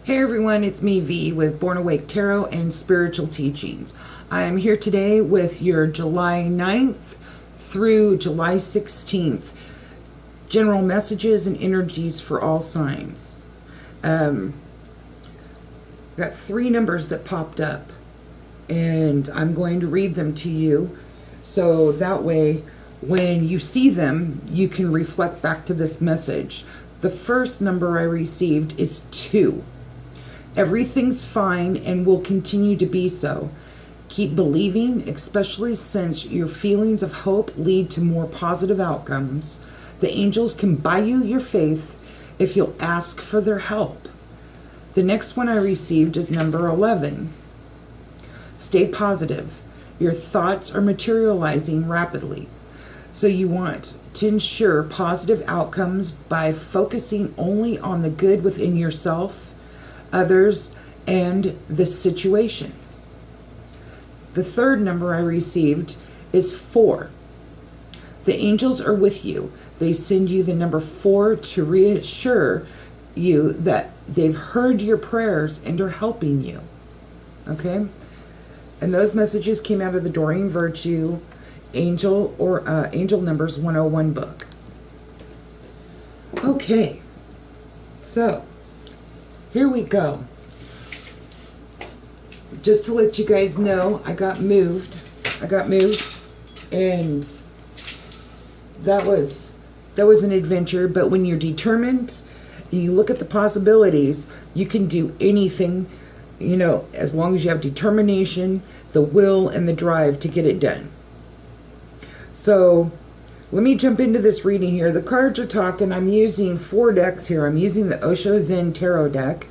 Hey everyone, it's me V with Born Awake Tarot and Spiritual Teachings. I am here today with your July 9th through July 16th general messages and energies for all signs. Got three numbers that popped up and I'm going to read them to you so that way when you see them you can reflect back to this message. The first number I received is 2. Everything's fine and will continue to be so. Keep believing, especially since your feelings of hope lead to more positive outcomes. The angels can buy you your faith if you'll ask for their help. The next one I received is number 11. Stay positive. Your thoughts are materializing rapidly. So you want to ensure positive outcomes by focusing only on the good within yourself, others, and the situation. The third number I received is 4. The angels are with you. They send you the number 4 to reassure you that they've heard your prayers and are helping you. Okay? And those messages came out of the Doreen Virtue Angel Numbers 101 book. Okay. So, here we go. Just to let you guys know, I got moved, and that was an adventure. But when you're determined, you look at the possibilities, you can do anything, you know, as long as you have determination, the will, and the drive to get it done. So, let me jump into this reading here. The cards are talking. I'm using 4 decks here. I'm using the OSHO Zen Tarot deck.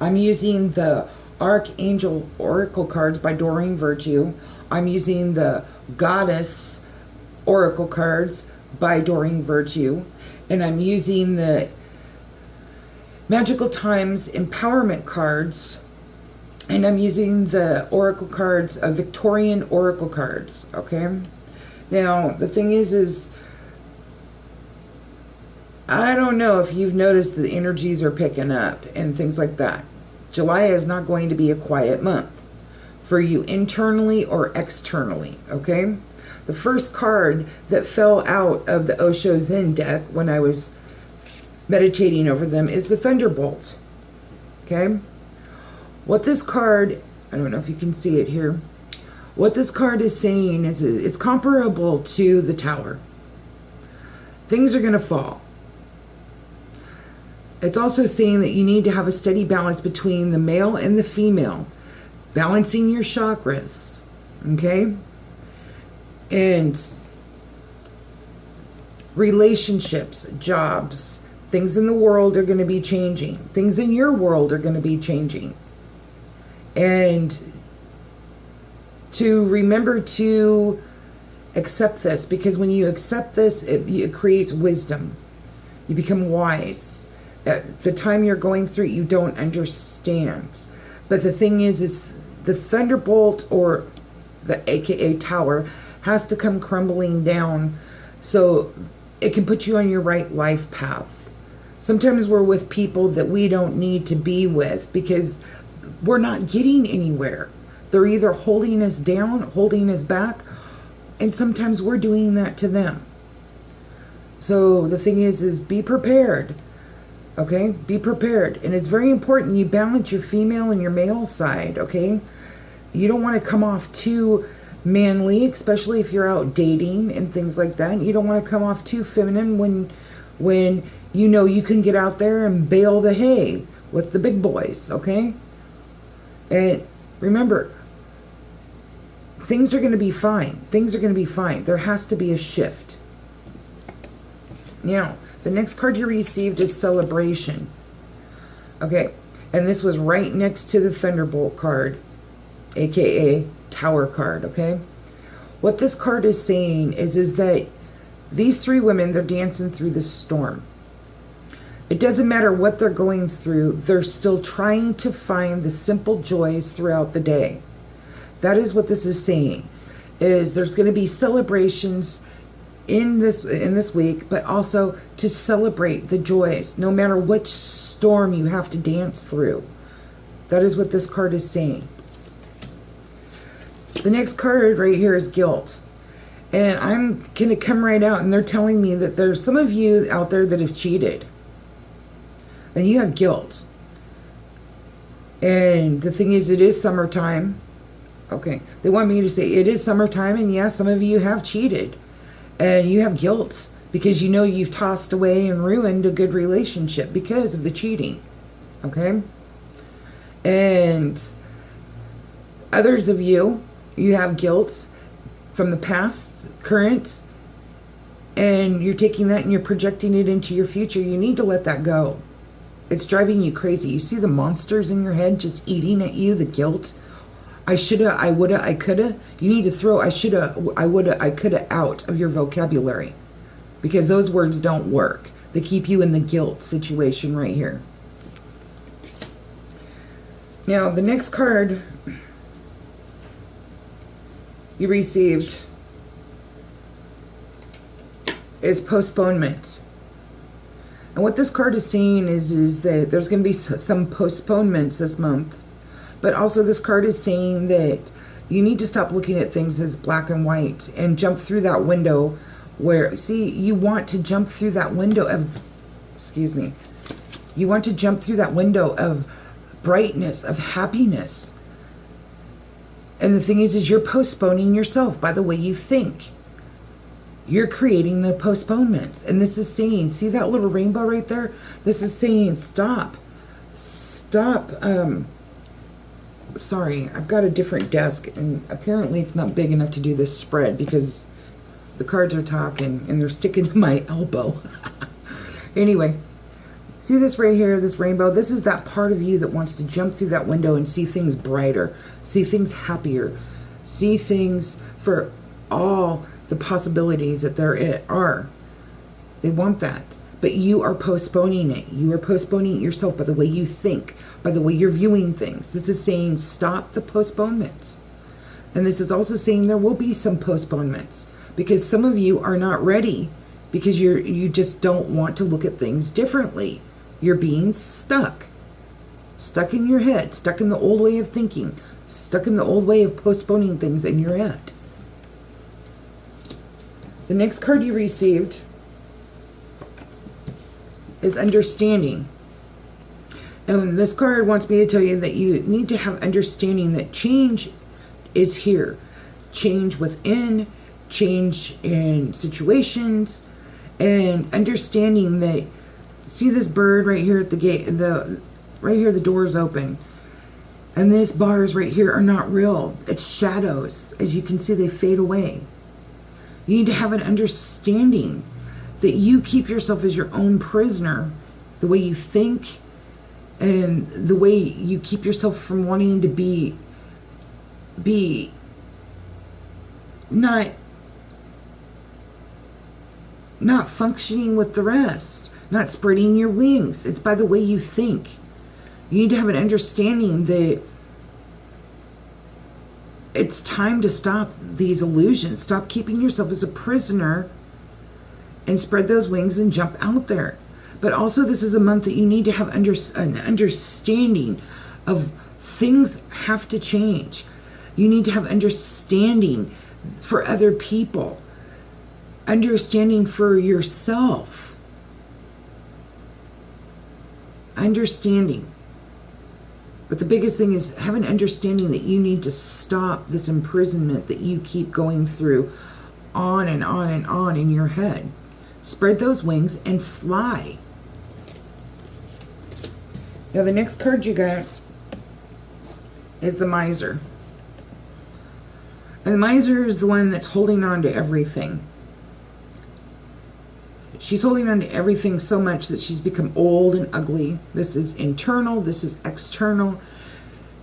I'm using the Archangel Oracle cards by Doreen Virtue. I'm using the Goddess Oracle cards by Doreen Virtue. And I'm using the Magical Times Empowerment cards. And I'm using the Oracle cards of Victorian Oracle cards. Okay? Now, the thing is I don't know if you've noticed the energies are picking up and things like that. July is not going to be a quiet month for you internally or externally, okay? The first card that fell out of the Osho Zen deck when I was meditating over them is the Thunderbolt, okay? What this card, I don't know if you can see it here, what this card is saying is it's comparable to the Tower. Things are going to fall. It's also saying that you need to have a steady balance between the male and the female, balancing your chakras, okay? And relationships, jobs, things in the world are going to be changing. Things in your world are going to be changing. And to remember to accept this, because when you accept this, it creates wisdom. You become wise. At the time you're going through it, you don't understand. But the thing is the Thunderbolt, or the AKA Tower, has to come crumbling down so it can put you on your right life path. Sometimes we're with people that we don't need to be with because we're not getting anywhere. They're either holding us down, holding us back, and sometimes we're doing that to them. So the thing is be prepared. Okay? Be prepared. And it's very important you balance your female and your male side, okay? You don't want to come off too manly, especially if you're out dating and things like that. You don't want to come off too feminine when you know you can get out there and bale the hay with the big boys, okay? And remember, things are going to be fine. Things are going to be fine. There has to be a shift. Now, the next card you received is Celebration. Okay, and this was right next to the Thunderbolt card, aka Tower card, okay? What this card is saying is that these 3 women, they're dancing through the storm. It doesn't matter what they're going through, they're still trying to find the simple joys throughout the day. That is what this is saying, is there's going to be celebrations in this week, but also to celebrate the joys, no matter which storm you have to dance through. That is what this card is saying. The next card right here is guilt. And I'm going to come right out, and they're telling me that there's some of you out there that have cheated. And you have guilt. And the thing is, it is summertime. Okay. They want me to say it is summertime, and yes, some of you have cheated. And you have guilt because you know you've tossed away and ruined a good relationship because of the cheating. Okay? And others of you, you have guilt from the past, current, and you're taking that and you're projecting it into your future. You need to let that go. It's driving you crazy. You see the monsters in your head just eating at you, the guilt. I shoulda, I woulda, I coulda. You need to throw I shoulda, I woulda, I coulda out of your vocabulary, because those words don't work. They keep you in the guilt situation right here. Now, the next card you received is postponement. And what this card is saying is that there's going to be some postponements this month. But also this card is saying that you need to stop looking at things as black and white and jump through that window where, see, you want to jump through that window of, you want to jump through that window of brightness, of happiness. And the thing is you're postponing yourself by the way you think. You're creating the postponements. And this is saying, see that little rainbow right there? This is saying stop. Stop. Sorry, I've got a different desk, and apparently it's not big enough to do this spread because the cards are talking and they're sticking to my elbow. Anyway, see this right here, this rainbow? This is that part of you that wants to jump through that window and see things brighter, see things happier, see things for all the possibilities that there are. They want that. But you are postponing it. You are postponing it yourself by the way you think, by the way you're viewing things. This is saying stop the postponements. And this is also saying there will be some postponements because some of you are not ready because you just don't want to look at things differently. You're being stuck. Stuck in your head, stuck in the old way of thinking, stuck in the old way of postponing things in your head. The next card you received is understanding. And this card wants me to tell you that you need to have understanding that change is here. Change within, change in situations, and understanding that, see this bird right here at the gate, right here the door is open. And these bars right here are not real. It's shadows. As you can see, they fade away. You need to have an understanding that you keep yourself as your own prisoner, the way you think and the way you keep yourself from wanting to be not functioning with the rest, not spreading your wings. It's by the way you think. You need to have an understanding that it's time to stop these illusions. Stop keeping yourself as a prisoner and spread those wings and jump out there. But also this is a month that you need to have an understanding of things have to change. You need to have understanding for other people. Understanding for yourself. Understanding. But the biggest thing is have an understanding that you need to stop this imprisonment that you keep going through on and on and on in your head. Spread those wings and fly. Now the next card you got is the miser. And the miser is the one that's holding on to everything. She's holding on to everything so much that she's become old and ugly. This is internal. This is external.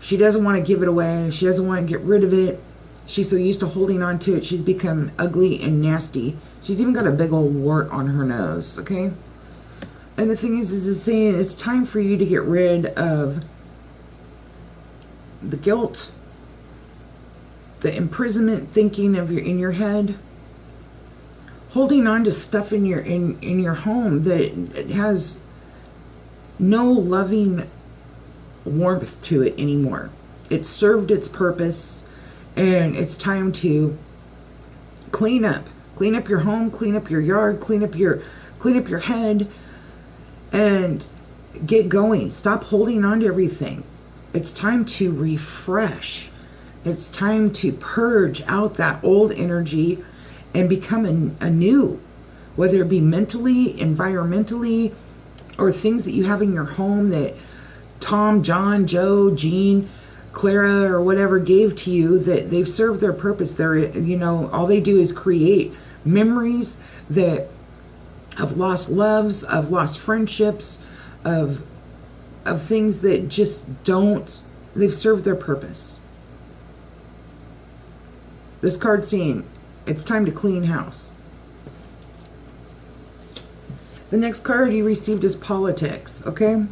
She doesn't want to give it away. She doesn't want to get rid of it. She's so used to holding on to it, she's become ugly and nasty. She's even got a big old wart on her nose, okay? And the thing is it's saying it's time for you to get rid of the guilt, the imprisonment thinking of in your head, holding on to stuff in your home that has no loving warmth to it anymore. It's served its purpose, and it's time to clean up. Clean up your home, clean up your yard, clean up your head, and get going. Stop holding on to everything. It's time to refresh. It's time to purge out that old energy and become a new, whether it be mentally, environmentally, or things that you have in your home that Tom, John, Joe, Jean, Clara, or whatever gave to you, that they've served their purpose. They're, you know, all they do is create memories that of lost loves, of lost friendships, of things that just don't, they've served their purpose. This card's saying it's time to clean house. The next card you received is politics, okay?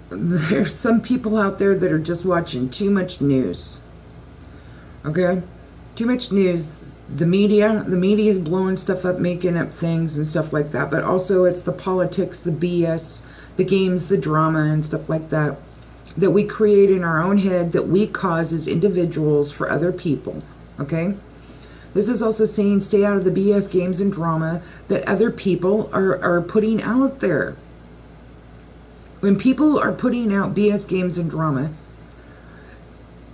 There's some people out there that are just watching too much news, okay? Too much news. The media is blowing stuff up, making up things and stuff like that, but also it's the politics, the BS, the games, the drama and stuff like that that we create in our own head, that we cause as individuals for other people, okay? This is also saying stay out of the BS games and drama that other people are putting out there. When people are putting out BS games and drama,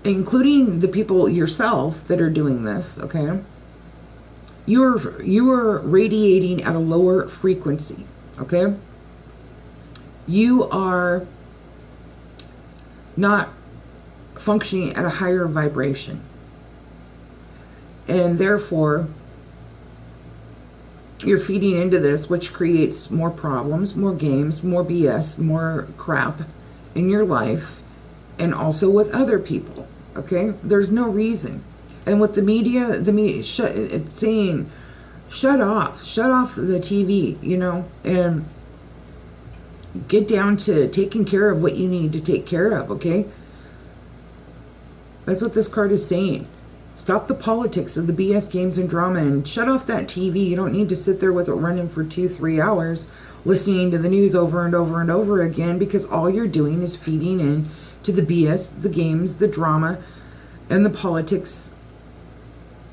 including the people yourself that are doing this, okay, you are radiating at a lower frequency, okay? You are not functioning at a higher vibration. And therefore, you're feeding into this, which creates more problems, more games, more BS, more crap in your life, and also with other people, okay? There's no reason. And with the media it's saying, shut off the TV, you know, and get down to taking care of what you need to take care of, okay? That's what this card is saying. Stop the politics of the BS games and drama and shut off that TV. You don't need to sit there with it running for 2-3 hours listening to the news over and over and over again, because all you're doing is feeding in to the BS, the games, the drama, and the politics.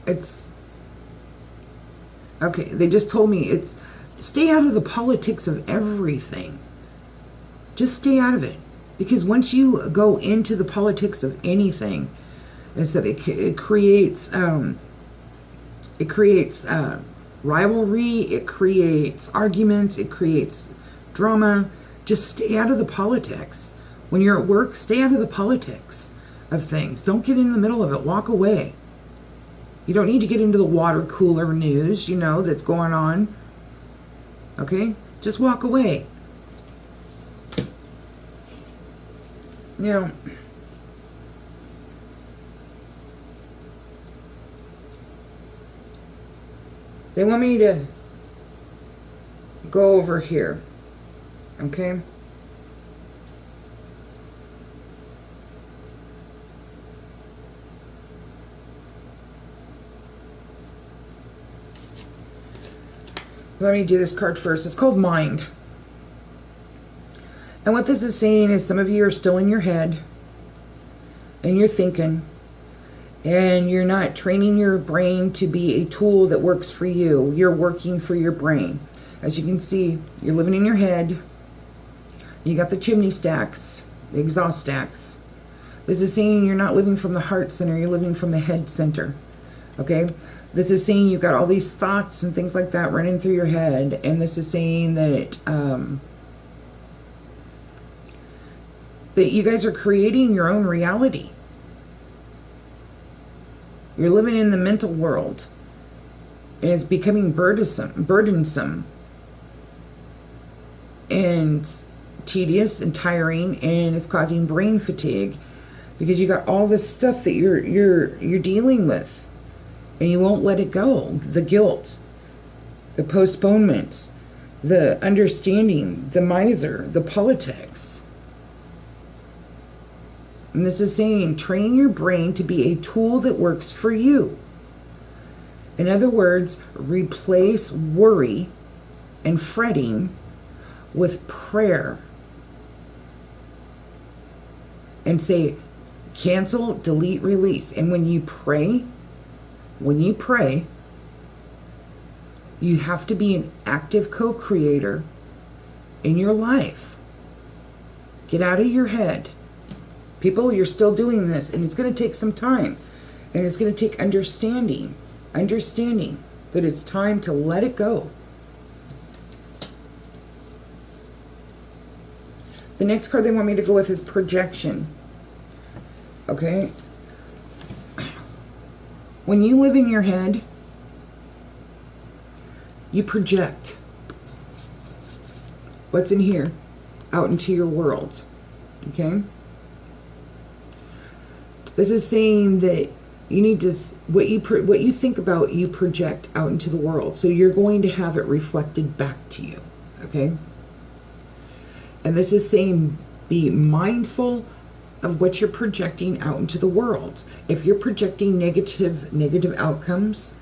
It's okay. They just told me it's stay out of the politics of everything. Just stay out of it, because once you go into the politics of anything, it creates rivalry, it creates arguments, it creates drama. Just stay out of the politics. When you're at work, stay out of the politics of things. Don't get in the middle of it. Walk away. You don't need to get into the water cooler news, you know, that's going on. Okay? Just walk away. Now, they want me to go over here, okay? Let me do this card first. It's called Mind. And what this is saying is some of you are still in your head and you're thinking, and you're not training your brain to be a tool that works for you. You're working for your brain. As you can see, you're living in your head. You got the chimney stacks, the exhaust stacks. This is saying you're not living from the heart center, you're living from the head center. Okay? This is saying you've got all these thoughts and things like that running through your head, and this is saying that that you guys are creating your own reality. You're living in the mental world, and it's becoming burdensome and tedious and tiring, and it's causing brain fatigue because you got all this stuff that you're dealing with, and you won't let it go. The guilt, the postponement, the understanding, the miser, the politics. And this is saying, train your brain to be a tool that works for you. In other words, replace worry and fretting with prayer and say, cancel, delete, release. And when you pray, you have to be an active co-creator in your life. Get out of your head. People, you're still doing this, and it's going to take some time. And it's going to take understanding that it's time to let it go. The next card they want me to go with is projection. Okay? When you live in your head, you project what's in here out into your world. Okay? This is saying that you need to, what you think about, you project out into the world. So you're going to have it reflected back to you. Okay? And this is saying be mindful of what you're projecting out into the world. If you're projecting negative outcomes,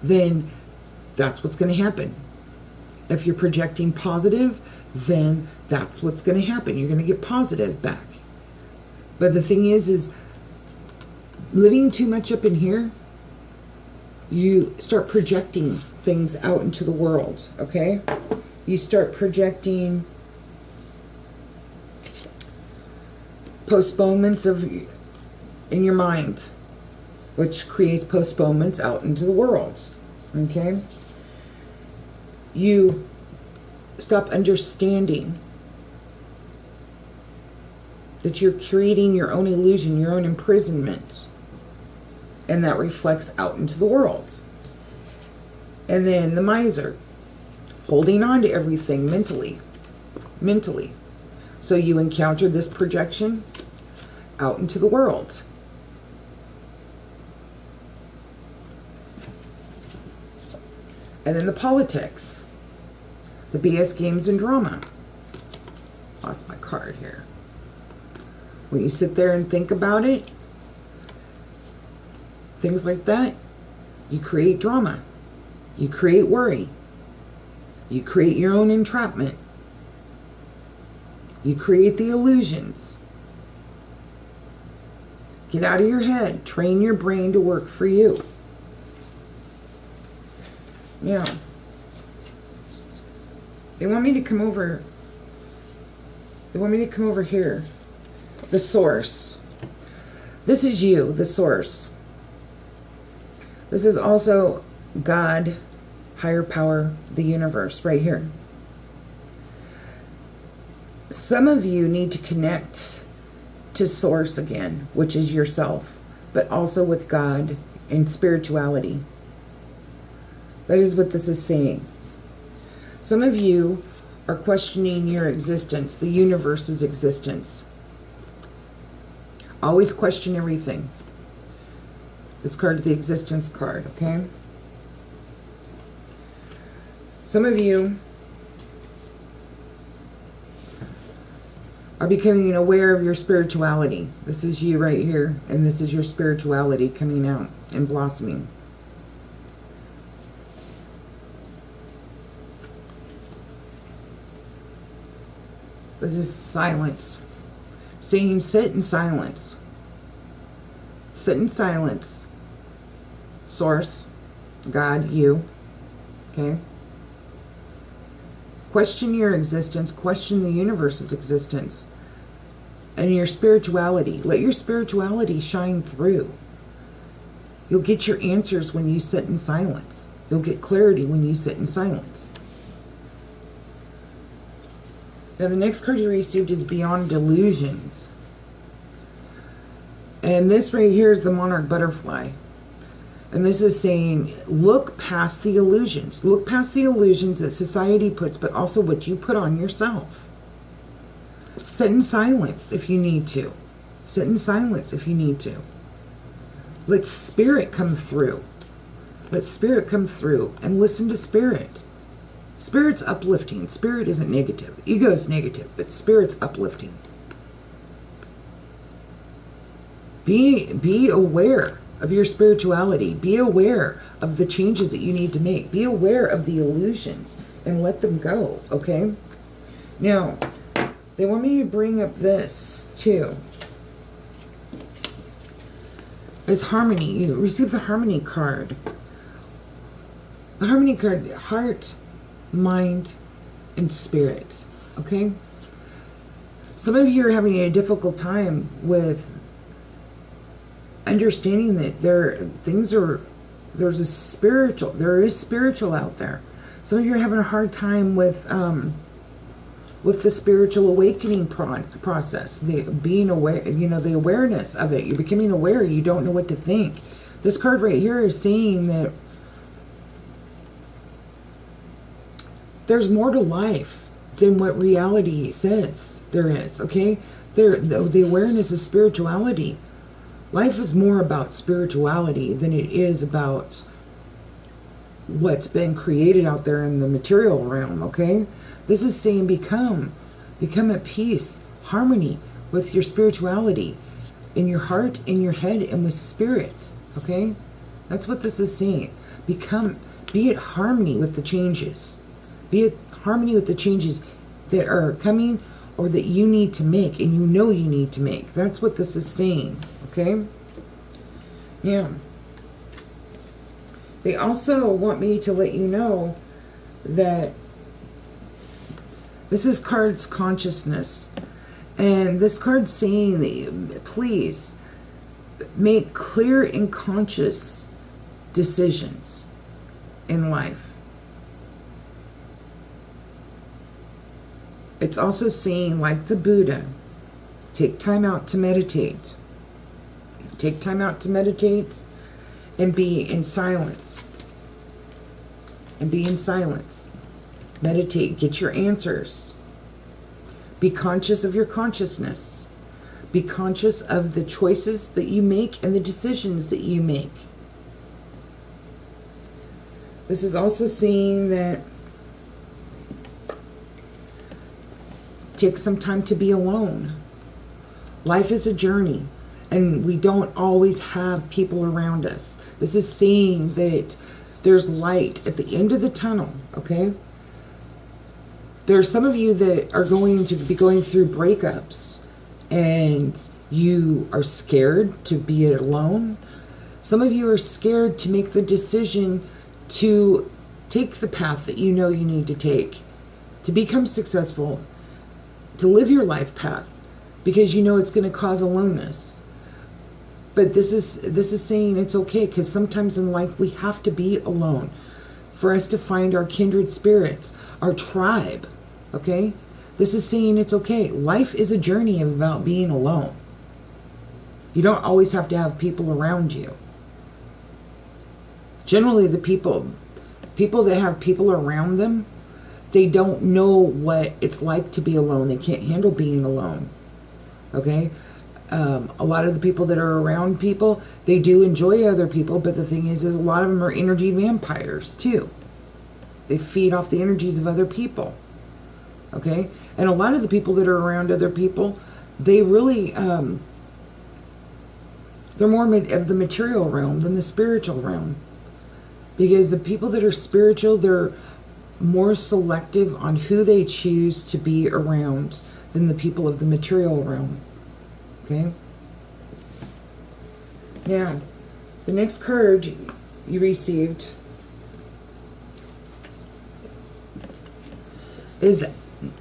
then that's what's going to happen. If you're projecting positive, then that's what's going to happen. You're going to get positive back. But the thing is living too much up in here, you start projecting things out into the world, okay? You start projecting postponements in your mind, which creates postponements out into the world, okay? You stop understanding that you're creating your own illusion, your own imprisonment, and that reflects out into the world. And then the miser, holding on to everything mentally. So you encounter this projection out into the world. And then the politics, the BS games and drama. Lost my card here. When you sit there and think about it, things like that, you create drama. You create worry. You create your own entrapment. You create the illusions. Get out of your head. Train your brain to work for you. Now, they want me to come over. They want me to come over here. The source. This is you, the source. This is also God, higher power, the universe, right here. Some of you need to connect to source again, which is yourself, but also with God and spirituality. That is what this is saying. Some of you are questioning your existence, the universe's existence. Always question everything. This card's the existence card, okay? Some of you are becoming aware of your spirituality. This is you right here, and this is your spirituality coming out and blossoming. This is silence. Saying sit in silence. Sit in silence. Source, God, you. Okay? Question your existence. Question the universe's existence. And your spirituality. Let your spirituality shine through. You'll get your answers when you sit in silence. You'll get clarity when you sit in silence. Now the next card you received is Beyond Delusions. And this right here is the Monarch Butterfly. And this is saying, look past the illusions. Look past the illusions that society puts, but also what you put on yourself. Sit in silence if you need to. Sit in silence if you need to. Let spirit come through. Let spirit come through and listen to spirit. Spirit's uplifting. Spirit isn't negative. Ego is negative, but spirit's uplifting. Be aware of your spirituality. Be aware of the changes that you need to make. Be aware of the illusions and let them go, okay? Now, they want me to bring up this too. is harmony. You receive the harmony card. The harmony card, heart, mind, and spirit. Okay? Some of you are having a difficult time with understanding that there is spiritual out there. Some of you are having a hard time with the spiritual awakening process, the being aware, the awareness of it. You're becoming aware. You don't know what to think. This card right here is saying that there's more to life than what reality says there is. Okay, the awareness of spirituality. Life is more about spirituality than it is about what's been created out there in the material realm. Okay, this is saying become at peace, harmony with your spirituality, in your heart, in your head, and with spirit. Okay, that's what this is saying. Be at harmony with the changes. Be at harmony with the changes that are coming or that you need to make, and you need to make. That's what this is saying. Okay? Yeah. They also want me to let you know that this is card's consciousness. And this card's saying that please make clear and conscious decisions in life. It's also saying, like the Buddha, take time out to meditate. Take time out to meditate and be in silence. And be in silence. Meditate. Get your answers. Be conscious of your consciousness. Be conscious of the choices that you make and the decisions that you make. This is also saying that take some time to be alone. Life is a journey, and we don't always have people around us. This is saying that there's light at the end of the tunnel, okay? There are some of you that are going to be going through breakups, and you are scared to be alone. Some of you are scared to make the decision to take the path that you know you need to take, to become successful, to live your life path, because you know it's going to cause aloneness. But this is saying it's okay, because sometimes in life we have to be alone for us to find our kindred spirits, our tribe. Okay? This is saying it's okay. Life is a journey about being alone. You don't always have to have people around you. Generally, the people that have people around them, they don't know what it's like to be alone. They can't handle being alone. Okay? A lot of the people that are around people, they do enjoy other people, but the thing is a lot of them are energy vampires too. They feed off the energies of other people. Okay? And a lot of the people that are around other people, they really, they're more of the material realm than the spiritual realm. Because the people that are spiritual, they're more selective on who they choose to be around than the people of the material realm. Okay? Now, the next card you received is,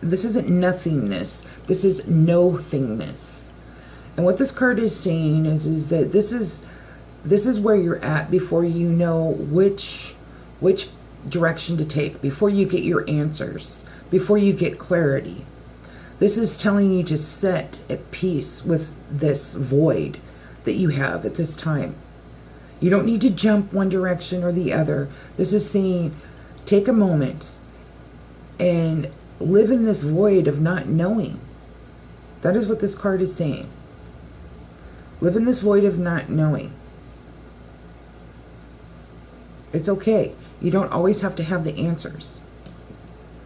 this isn't nothingness. This is no-thingness. And what this card is saying is that this is where you're at before you know which direction to take, before you get your answers, before you get clarity. This is telling you to sit at peace with this void that you have at this time. You don't need to jump one direction or the other. This is saying, take a moment and live in this void of not knowing. That is what this card is saying. Live in this void of not knowing. It's okay. You don't always have to have the answers.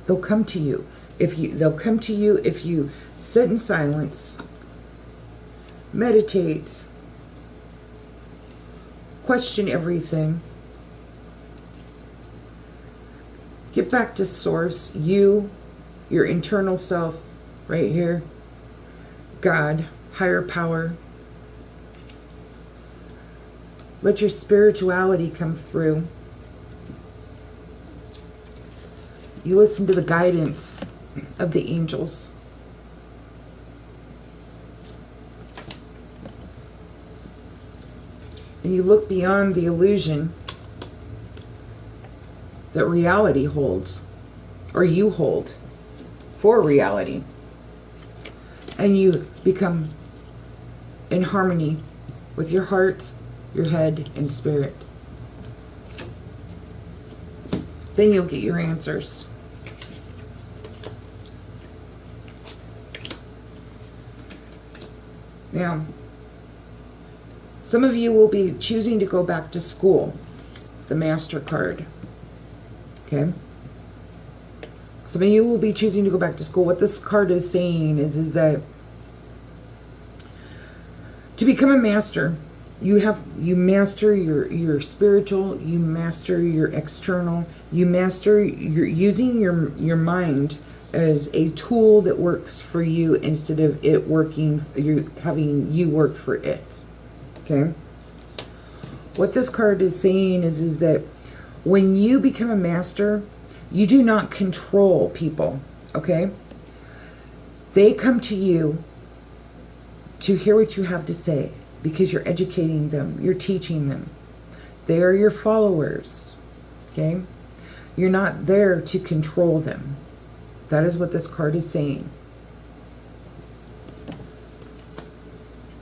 They'll come to you. They'll come to you if you sit in silence, meditate, question everything, get back to source, your internal self, right here, God, higher power. Let your spirituality come through. You listen to the guidance of the angels. And you look beyond the illusion that reality holds, or you hold for reality. And you become in harmony with your heart, your head, and spirit. Then you'll get your answers. Now, some of you will be choosing to go back to school, the Master card. Okay? Some of you will be choosing to go back to school. What this card is saying is that to become a master, you master your spiritual, you master your external, you master your using your mind as a tool that works for you instead of it working, having you work for it. Okay? What this card is saying is that when you become a master, you do not control people. Okay? They come to you to hear what you have to say because you're educating them, you're teaching them. They are your followers. Okay? You're not there to control them. That is what this card is saying.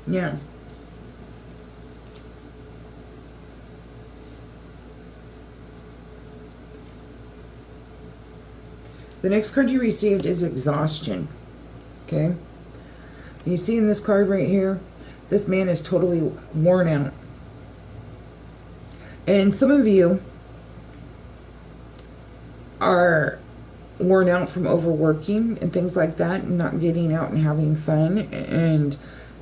Yeah. The next card you received is exhaustion. Okay? You see in this card right here, this man is totally worn out. And some of you are worn out from overworking and things like that, and not getting out and having fun and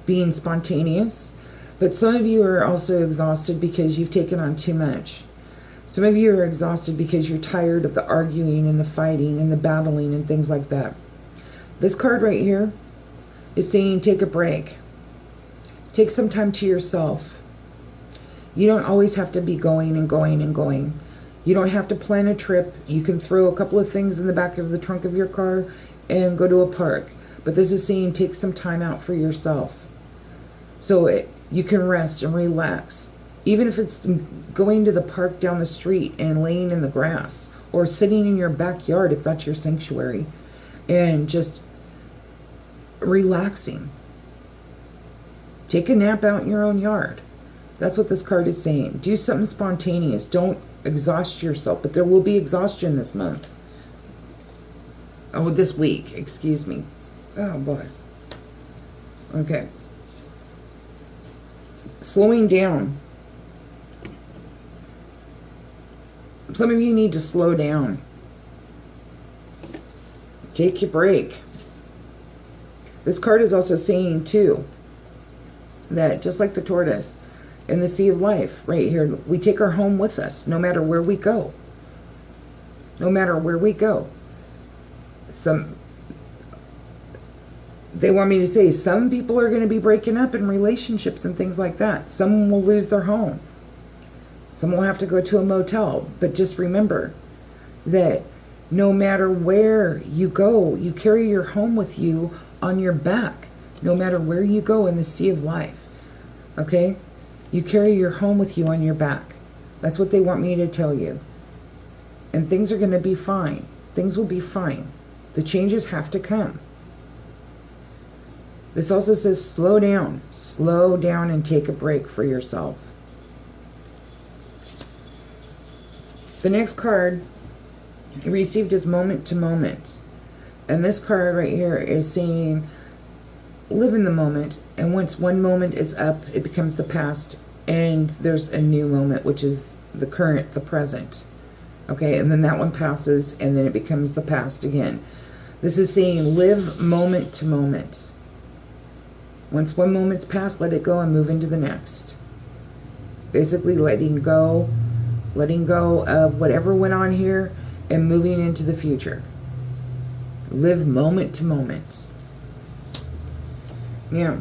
being spontaneous. But some of you are also exhausted because you've taken on too much. Some of you are exhausted because you're tired of the arguing and the fighting and the battling and things like that. This card right here is saying take a break. Take some time to yourself. You don't always have to be going and going and going. You don't have to plan a trip. You can throw a couple of things in the back of the trunk of your car and go to a park. But this is saying take some time out for yourself. So you can rest and relax. Even if it's going to the park down the street and laying in the grass, or sitting in your backyard if that's your sanctuary, and just relaxing. Take a nap out in your own yard. That's what this card is saying. Do something spontaneous. Don't exhaust yourself, but there will be exhaustion this month. Oh, this week, excuse me. Oh boy. Okay. Slowing down. Some of you need to slow down. Take your break. This card is also saying too that just like the tortoise in the sea of life right here, we take our home with us no matter where we go. No matter where we go. They want me to say some people are going to be breaking up in relationships and things like that. Some will lose their home. Some will have to go to a motel. But just remember that no matter where you go, you carry your home with you on your back. No matter where you go in the sea of life. Okay? You carry your home with you on your back. That's what they want me to tell you. And things are going to be fine. Things will be fine. The changes have to come. This also says slow down. Slow down and take a break for yourself. The next card you received is moment to moment. And this card right here is saying live in the moment, and once one moment is up, it becomes the past, and there's a new moment, which is the current, the present. Okay, and then that one passes, and then it becomes the past again. This is saying live moment to moment. Once one moment's passed, let it go and move into the next. Basically letting go of whatever went on here and moving into the future. Live moment to moment. Yeah.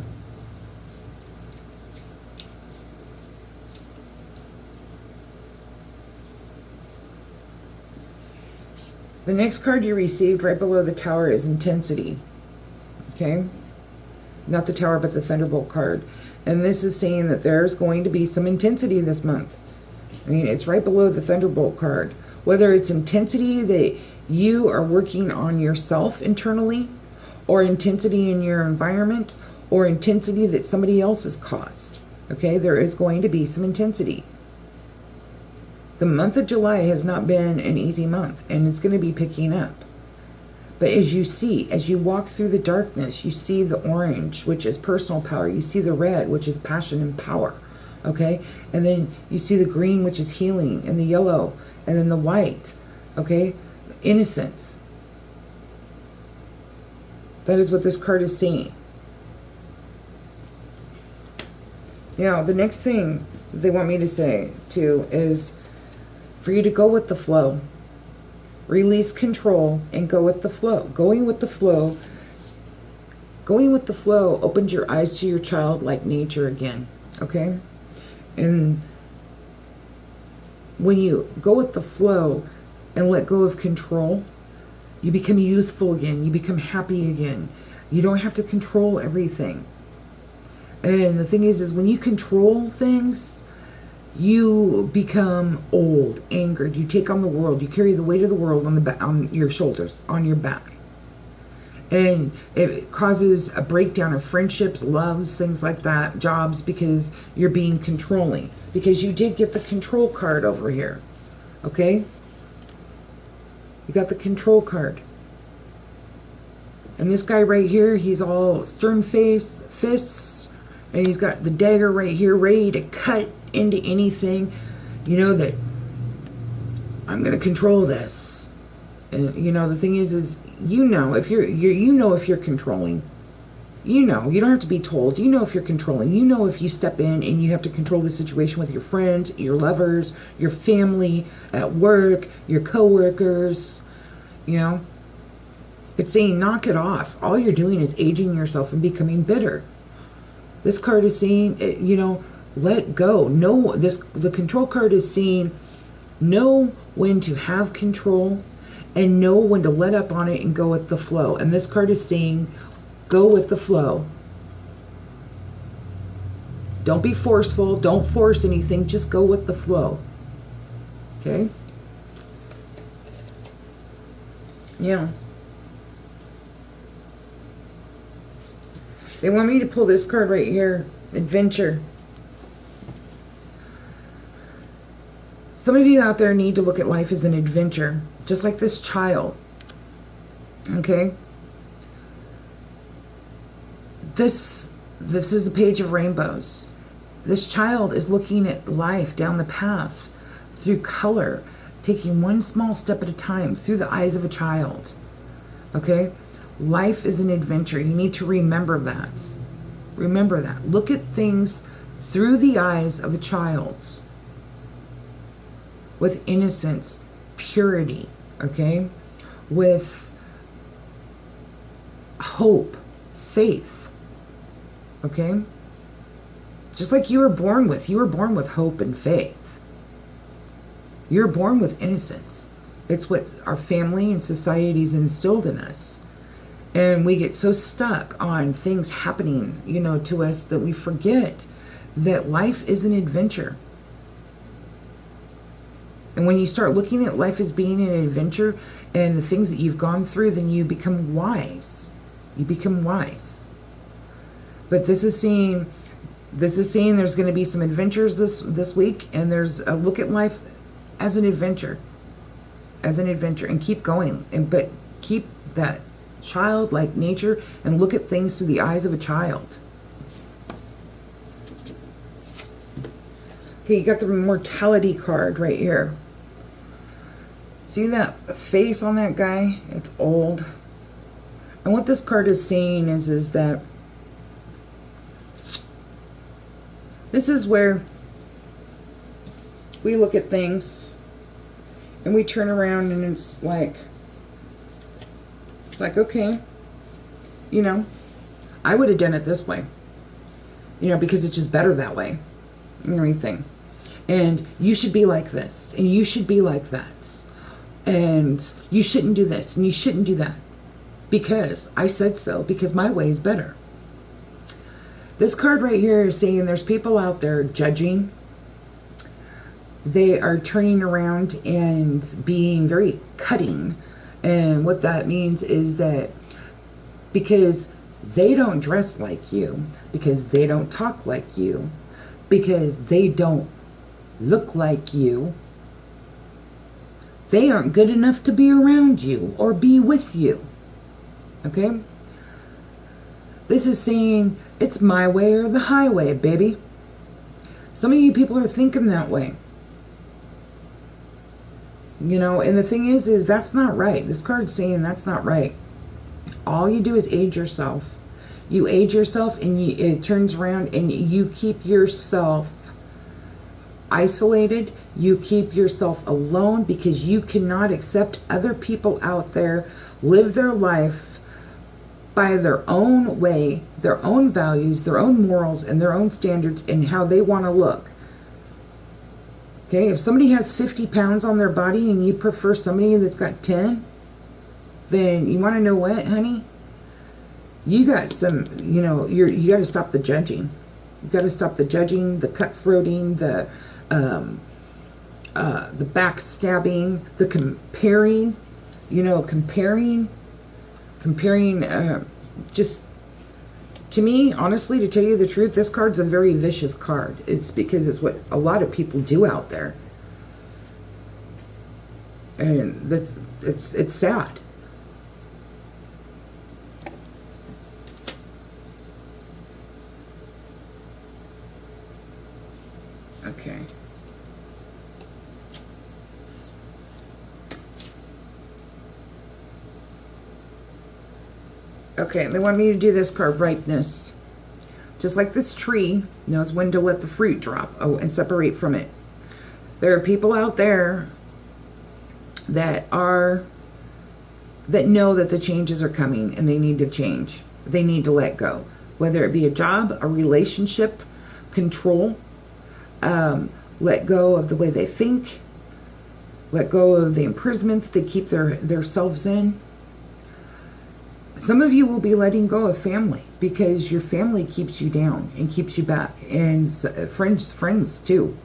The next card you received right below the Tower is intensity. Okay? Not the Tower, but the Thunderbolt card. And this is saying that there's going to be some intensity this month. I mean, it's right below the Thunderbolt card. Whether it's intensity that you are working on yourself internally, or intensity in your environment, or intensity that somebody else has caused. Okay? There is going to be some intensity. The month of July has not been an easy month, and it's going to be picking up. But as you see, as you walk through the darkness, you see the orange, which is personal power. You see the red, which is passion and power. Okay? And then you see the green, which is healing, and the yellow, and then the white. Okay? Innocence. That is what this card is saying. Now, the next thing they want me to say, too, is for you to go with the flow. Release control and go with the flow. Going with the flow opens your eyes to your childlike nature again. Okay? And when you go with the flow and let go of control, you become youthful again. You become happy again. You don't have to control everything. And the thing is when you control things, you become old, angered. You take on the world. You carry the weight of the world on your shoulders, on your back. And it causes a breakdown of friendships, loves, things like that, jobs, because you're being controlling. Because you did get the control card over here. Okay? You got the control card. And this guy right here, he's all stern face, fists, and he's got the dagger right here ready to cut into anything. You know that I'm going to control this. And you know, the thing is you know if you're controlling. You know, you don't have to be told. You know if you're controlling. You know if you step in and you have to control the situation with your friends, your lovers, your family, at work, your co-workers, you know. It's saying knock it off. All you're doing is aging yourself and becoming bitter. This card is saying, you know, let go. No, the control card is saying know when to have control and know when to let up on it and go with the flow. And this card is saying go with the flow. Don't be forceful. Don't force anything. Just go with the flow. Okay? Yeah. They want me to pull this card right here. Adventure. Some of you out there need to look at life as an adventure. Just like this child. Okay? This is the page of rainbows. This child is looking at life down the path through color, taking one small step at a time through the eyes of a child. Okay? Life is an adventure. You need to remember that. Remember that. Look at things through the eyes of a child. With innocence, purity, okay? With hope, faith, okay? Just like you were born with. You were born with hope and faith. You're born with innocence. It's what our family and society's instilled in us. And we get so stuck on things happening, you know, to us that we forget that life is an adventure. And when you start looking at life as being an adventure and the things that you've gone through, then you become wise. You become wise. But this is saying there's going to be some adventures this week, and there's a look at life as an adventure. As an adventure, and keep going. But keep that childlike nature and look at things through the eyes of a child. Okay, you got the mortality card right here. See that face on that guy? It's old. And what this card is saying is that this is where we look at things and we turn around and it's like, okay, you know, I would have done it this way, you know, because it's just better that way and everything. And you should be like this, and you should be like that. And you shouldn't do this and you shouldn't do that because I said so, because my way is better. This card right here is saying there's people out there judging. They are turning around and being very cutting. And what that means is that because they don't dress like you, because they don't talk like you, because they don't look like you, they aren't good enough to be around you or be with you. Okay? This is saying it's my way or the highway, baby. Some of you people are thinking that way. You know, and the thing is that's not right. This card's saying that's not right. All you do is age yourself. You age yourself and it turns around and you keep yourself isolated. You keep yourself alone because you cannot accept other people out there live their life by their own way, their own values, their own morals, and their own standards and how they want to look. Okay, if somebody has 50 pounds on their body and you prefer somebody that's got 10, then you want to know what, honey? You got some, you know, you got to stop the judging. You got to stop the judging, the cutthroating, the backstabbing, the comparing, you know, comparing, just, to me, honestly, to tell you the truth, this card's a very vicious card. It's because it's what a lot of people do out there. And that's, it's sad. Okay. Okay, they want me to do this card, ripeness. Just like this tree knows when to let the fruit drop and separate from it. There are people out there that know that the changes are coming and they need to change. They need to let go. Whether it be a job, a relationship, control, let go of the way they think, let go of the imprisonments they keep themselves in. Some of you will be letting go of family because your family keeps you down and keeps you back, and friends too.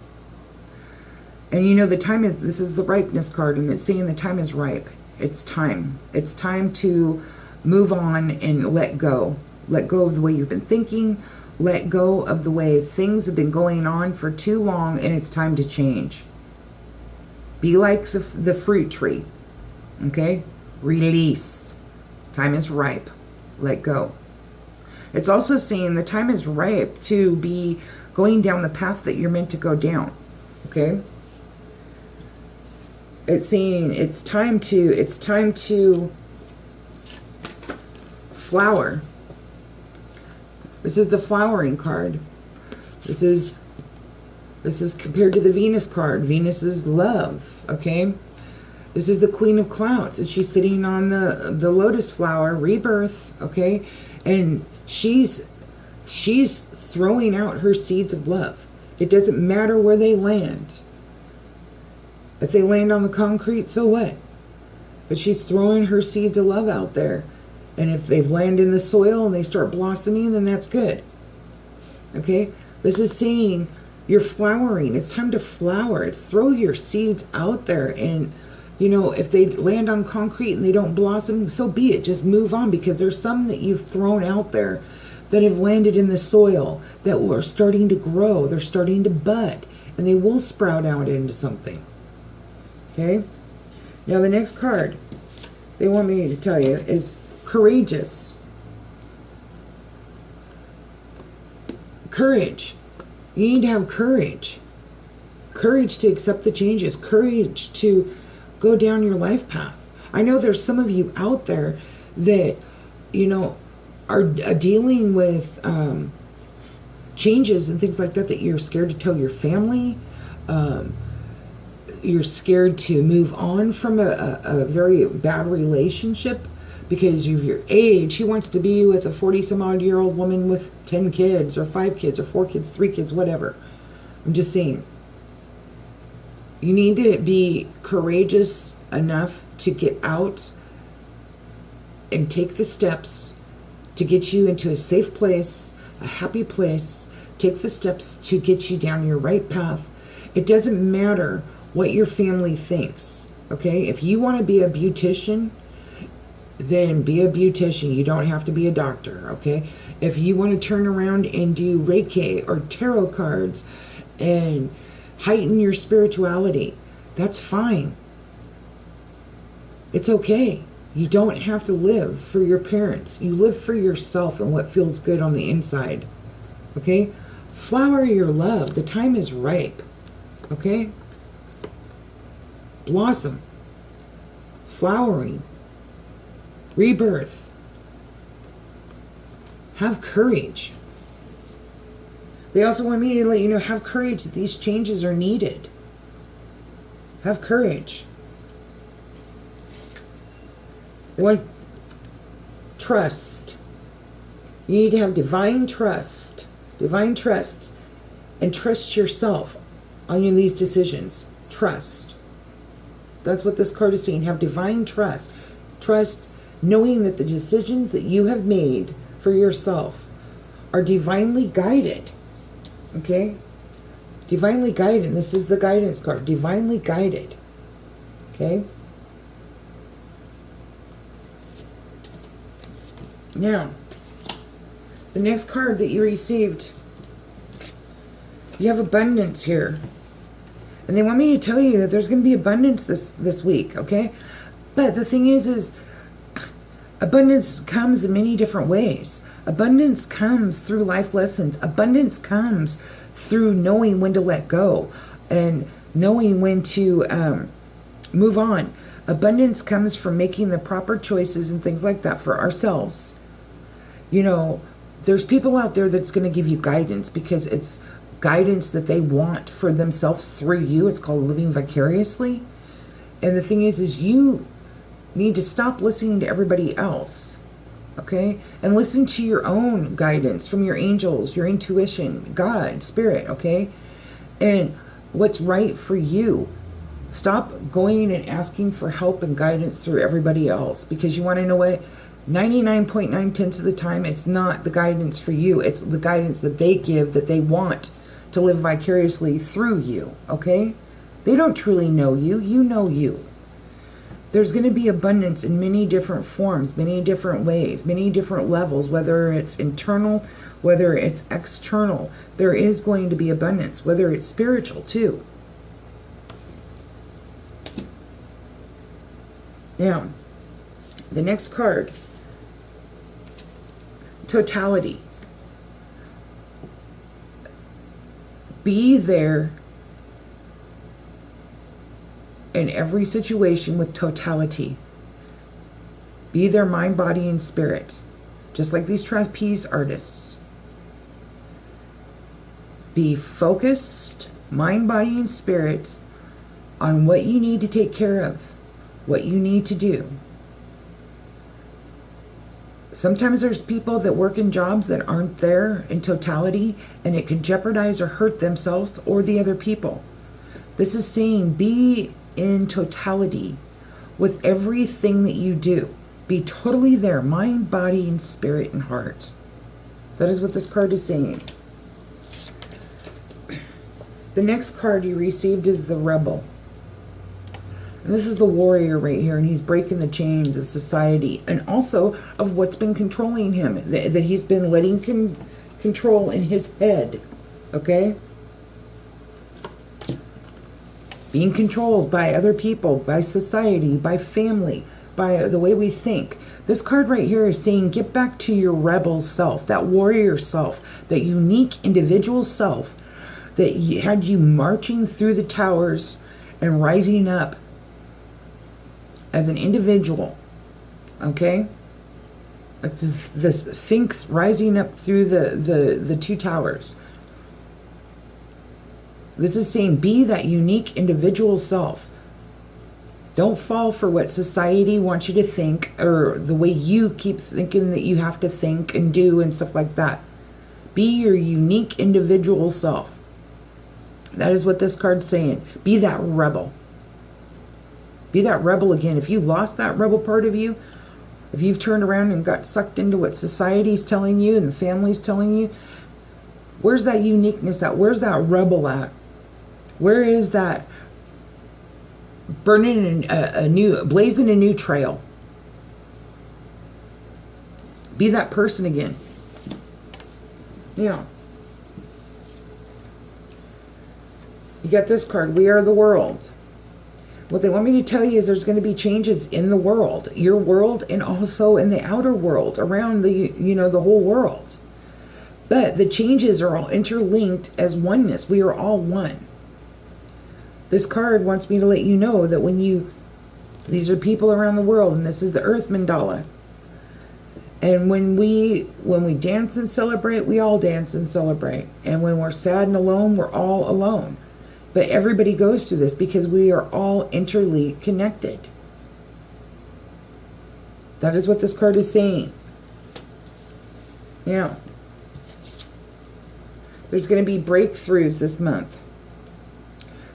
And you know the time is, this is the ripeness card, and it's saying the time is ripe. It's time. It's time to move on and let go. Let go of the way you've been thinking. Let go of the way things have been going on for too long, and it's time to change. Be like the fruit tree. Okay? Release. Time is ripe. Let go. It's also saying the time is ripe to be going down the path that you're meant to go down. Okay? It's saying it's time to flower. This is the flowering card. This is compared to the Venus card. Venus is love, okay? This is the Queen of Clouds, and she's sitting on the lotus flower, rebirth, okay? And she's throwing out her seeds of love. It doesn't matter where they land. If they land on the concrete, so what? But she's throwing her seeds of love out there. And if they've landed in the soil and they start blossoming, then that's good. Okay? This is saying you're flowering. It's time to flower. It's throw your seeds out there. And, you know, if they land on concrete and they don't blossom, so be it. Just move on, because there's some that you've thrown out there that have landed in the soil that are starting to grow. They're starting to bud. And they will sprout out into something. Okay? Now the next card they want me to tell you is courageous. Courage. You need to have courage. Courage to accept the changes. Courage to go down your life path. I know there's some of you out there that, you know, are dealing with changes and things like that, that you're scared to tell your family. You're scared to move on from a very bad relationship because of your age. He wants to be with a 40-some-odd-year-old woman with 10 kids or 5 kids or 4 kids, 3 kids, whatever. I'm just saying. You need to be courageous enough to get out and take the steps to get you into a safe place, a happy place. Take the steps to get you down your right path. It doesn't matter what your family thinks, okay? If you want to be a beautician, then be a beautician. You don't have to be a doctor, okay? If you want to turn around and do Reiki or tarot cards and heighten your spirituality, that's fine. It's okay. You don't have to live for your parents. You live for yourself and what feels good on the inside, okay? Flower your love. The time is ripe, okay? Blossom. Flowering. Rebirth. Have courage. They also want me to let you know, have courage that these changes are needed. Have courage. They want trust. You need to have divine trust. Divine trust. And trust yourself on these decisions. Trust. That's what this card is saying. Have divine trust. Trust, knowing that the decisions that you have made for yourself are divinely guided. Okay? Divinely guided. This is the guidance card. Divinely guided. Okay? Now, the next card that you received, you have abundance here. And they want me to tell you that there's going to be abundance this week, okay? But the thing is abundance comes in many different ways. Abundance comes through life lessons. Abundance comes through knowing when to let go and knowing when to move on. Abundance comes from making the proper choices and things like that for ourselves. You know, there's people out there that's going to give you guidance because it's guidance that they want for themselves through you. It's called living vicariously. And the thing is you need to stop listening to everybody else, okay? And listen to your own guidance from your angels, your intuition, God, spirit, okay? And what's right for you. Stop going and asking for help and guidance through everybody else, because you want to know what? 99.9 of the time, it's not the guidance for you. It's the guidance that they give, that they want to live vicariously through you, okay? They don't truly know you. You know you. There's going to be abundance in many different forms, many different ways, many different levels, whether it's internal, whether it's external. There is going to be abundance, whether it's spiritual too. Now, the next card, totality. Be there in every situation with totality. Be there mind, body, and spirit. Just like these trapeze artists. Be focused, mind, body, and spirit, on what you need to take care of, what you need to do. Sometimes there's people that work in jobs that aren't there in totality, and it could jeopardize or hurt themselves or the other people. This is saying be in totality with everything that you do. Be totally there, mind, body, and spirit and heart. That is what this card is saying. The next card you received is the Rebel. And this is the warrior right here, and he's breaking the chains of society and also of what's been controlling him, that he's been letting control in his head, okay? Being controlled by other people, by society, by family, by the way we think. This card right here is saying get back to your rebel self, that warrior self, that unique individual self that had you marching through the towers and rising up as an individual, okay? Like this Sphinx rising up through the two towers. This is saying be that unique individual self. Don't fall for what society wants you to think, or the way you keep thinking that you have to think and do and stuff like that. Be your unique individual self. That is what this card's saying. Be that rebel. Be that rebel again. If you lost that rebel part of you, if you've turned around and got sucked into what society's telling you and the family's telling you, where's that uniqueness at? Where's that rebel at? Where is that burning blazing a new trail? Be that person again. Yeah. You got this card. We are the world. What they want me to tell you is there's going to be changes in the world, your world, and also in the outer world, around the, the whole world. But the changes are all interlinked as oneness. We are all one. This card wants me to let you know that these are people around the world, and this is the Earth Mandala. And when we dance and celebrate, we all dance and celebrate. And when we're sad and alone, we're all alone. But everybody goes through this because we are all interconnected. That is what this card is saying. Now, there's going to be breakthroughs this month.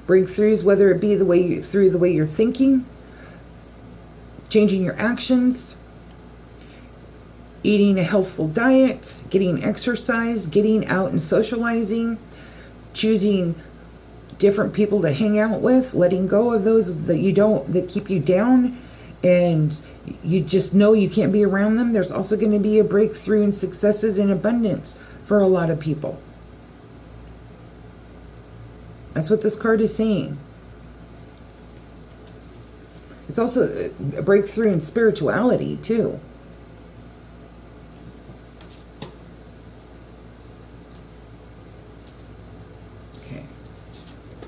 Breakthroughs, whether it be through the way you're thinking, changing your actions, eating a healthful diet, getting exercise, getting out and socializing, choosing different people to hang out with, letting go of those that keep you down and you just know you can't be around them. There's also going to be a breakthrough in successes and abundance for a lot of people. That's what this card is saying. It's also a breakthrough in spirituality too.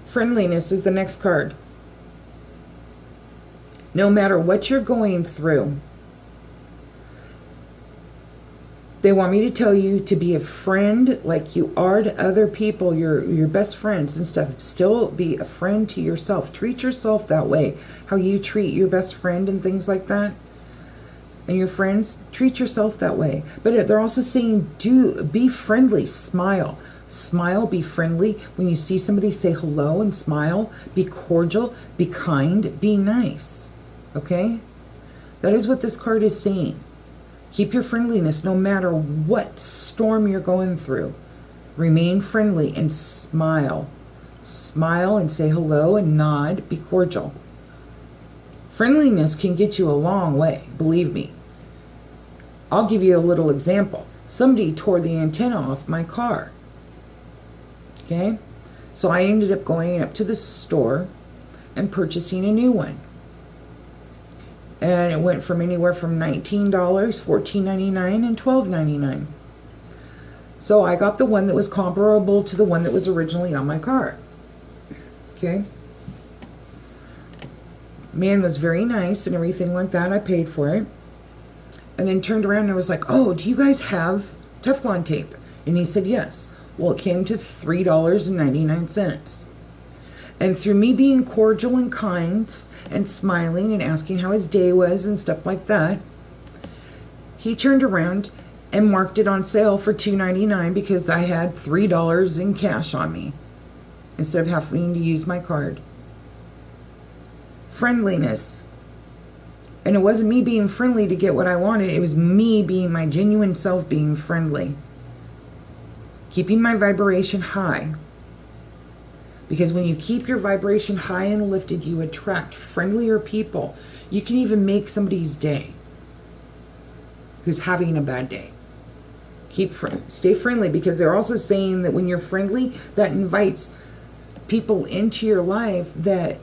Friendliness is the next card. No matter what you're going through, they want me to tell you to be a friend like you are to other people, your best friends and stuff. Still be a friend to yourself. Treat yourself that way. How you treat your best friend and things like that. And your friends, treat yourself that way. But they're also saying be friendly, smile. Smile, be friendly. When you see somebody, say hello and smile. Be cordial, be kind, be nice. Okay? That is what this card is saying. Keep your friendliness no matter what storm you're going through. Remain friendly and smile. Smile and say hello and nod. Be cordial. Friendliness can get you a long way, believe me. I'll give you a little example. Somebody tore the antenna off my car. Okay, so I ended up going up to the store and purchasing a new one. And it went from anywhere from $19, $14.99, and $12.99. So I got the one that was comparable to the one that was originally on my car. Okay. Man was very nice and everything like that. I paid for it. And then turned around and I was like, oh, do you guys have Teflon tape? And he said, yes. Well, it came to $3.99. And through me being cordial and kind and smiling and asking how his day was and stuff like that, he turned around and marked it on sale for $2.99 because I had $3 in cash on me instead of having to use my card. Friendliness. And it wasn't me being friendly to get what I wanted. It was me being my genuine self, being friendly. Keeping my vibration high. Because when you keep your vibration high and lifted, you attract friendlier people. You can even make somebody's day who's having a bad day. Stay friendly, because they're also saying that when you're friendly, that invites people into your life that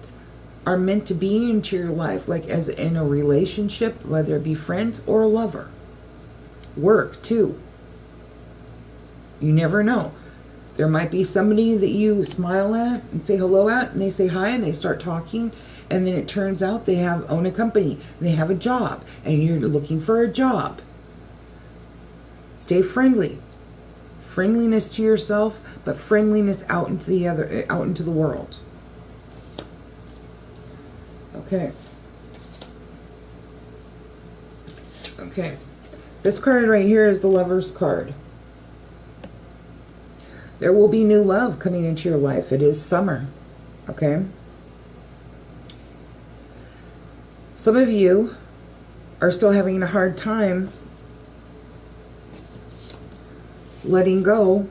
are meant to be into your life, like as in a relationship, whether it be friends or a lover. Work too. You never know. There might be somebody that you smile at and say hello at, and they say hi and they start talking, and then it turns out they own a company, they have a job, and you're looking for a job. Stay friendly. Friendliness to yourself, but friendliness out into the world. Okay. Okay. This card right here is the Lover's card. There will be new love coming into your life. It is summer, okay? Some of you are still having a hard time letting go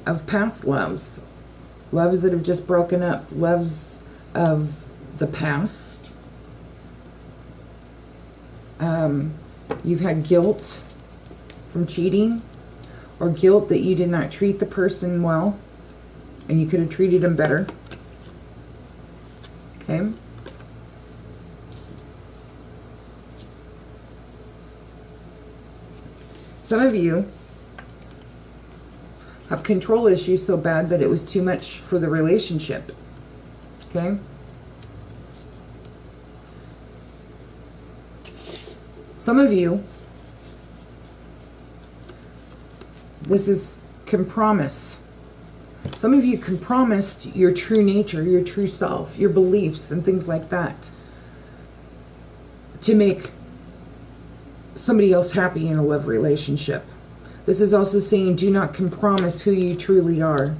of past loves. Loves that have just broken up. Loves of the past. You've had guilt from cheating, or guilt that you did not treat the person well and you could have treated them better. Okay? Some of you have control issues so bad that it was too much for the relationship. Okay? Some of you, this is compromise. Some of you compromised your true nature, your true self, your beliefs and things like that to make somebody else happy in a love relationship. This is also saying do not compromise who you truly are.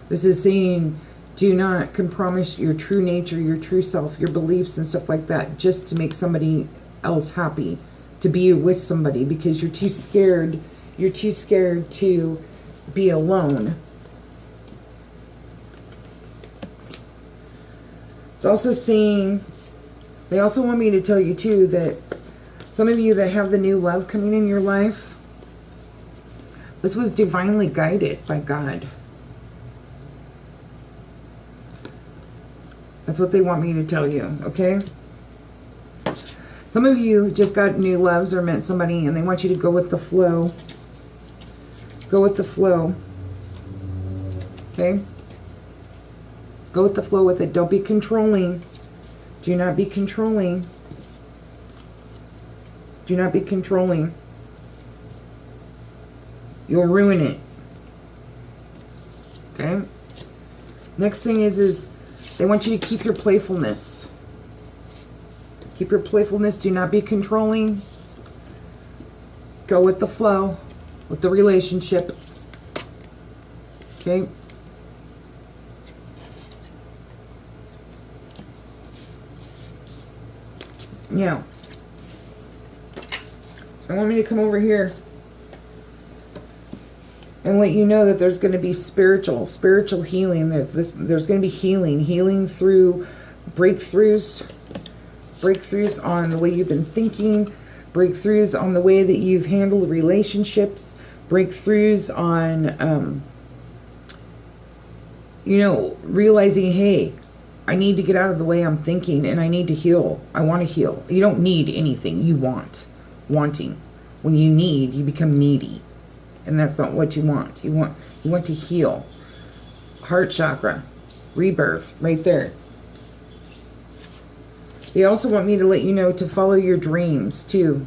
This is saying do not compromise your true nature, your true self, your beliefs and stuff like that just to make somebody else happy, to be with somebody, because you're too scared. You're too scared to be alone. It's also saying, they also want me to tell you too that some of you that have the new love coming in your life, this was divinely guided by God. That's what they want me to tell you, okay? Some of you just got new loves or met somebody and they want you to go with the flow. Go with the flow. Okay? Go with the flow with it. Don't be controlling. Do not be controlling. Do not be controlling. You'll ruin it. Okay? Next thing is they want you to keep your playfulness. Keep your playfulness. Do not be controlling. Go with the flow, with the relationship. Okay? Now, I want me to come over here and let you know that there's going to be spiritual healing. There's going to be healing through breakthroughs on the way you've been thinking, breakthroughs on the way that you've handled relationships, breakthroughs on, realizing, hey, I need to get out of the way I'm thinking and I need to heal. I want to heal. You don't need anything. You want. Wanting. When you need, you become needy. And that's not what you want. You want to heal. Heart chakra. Rebirth. Right there. They also want me to let you know to follow your dreams too.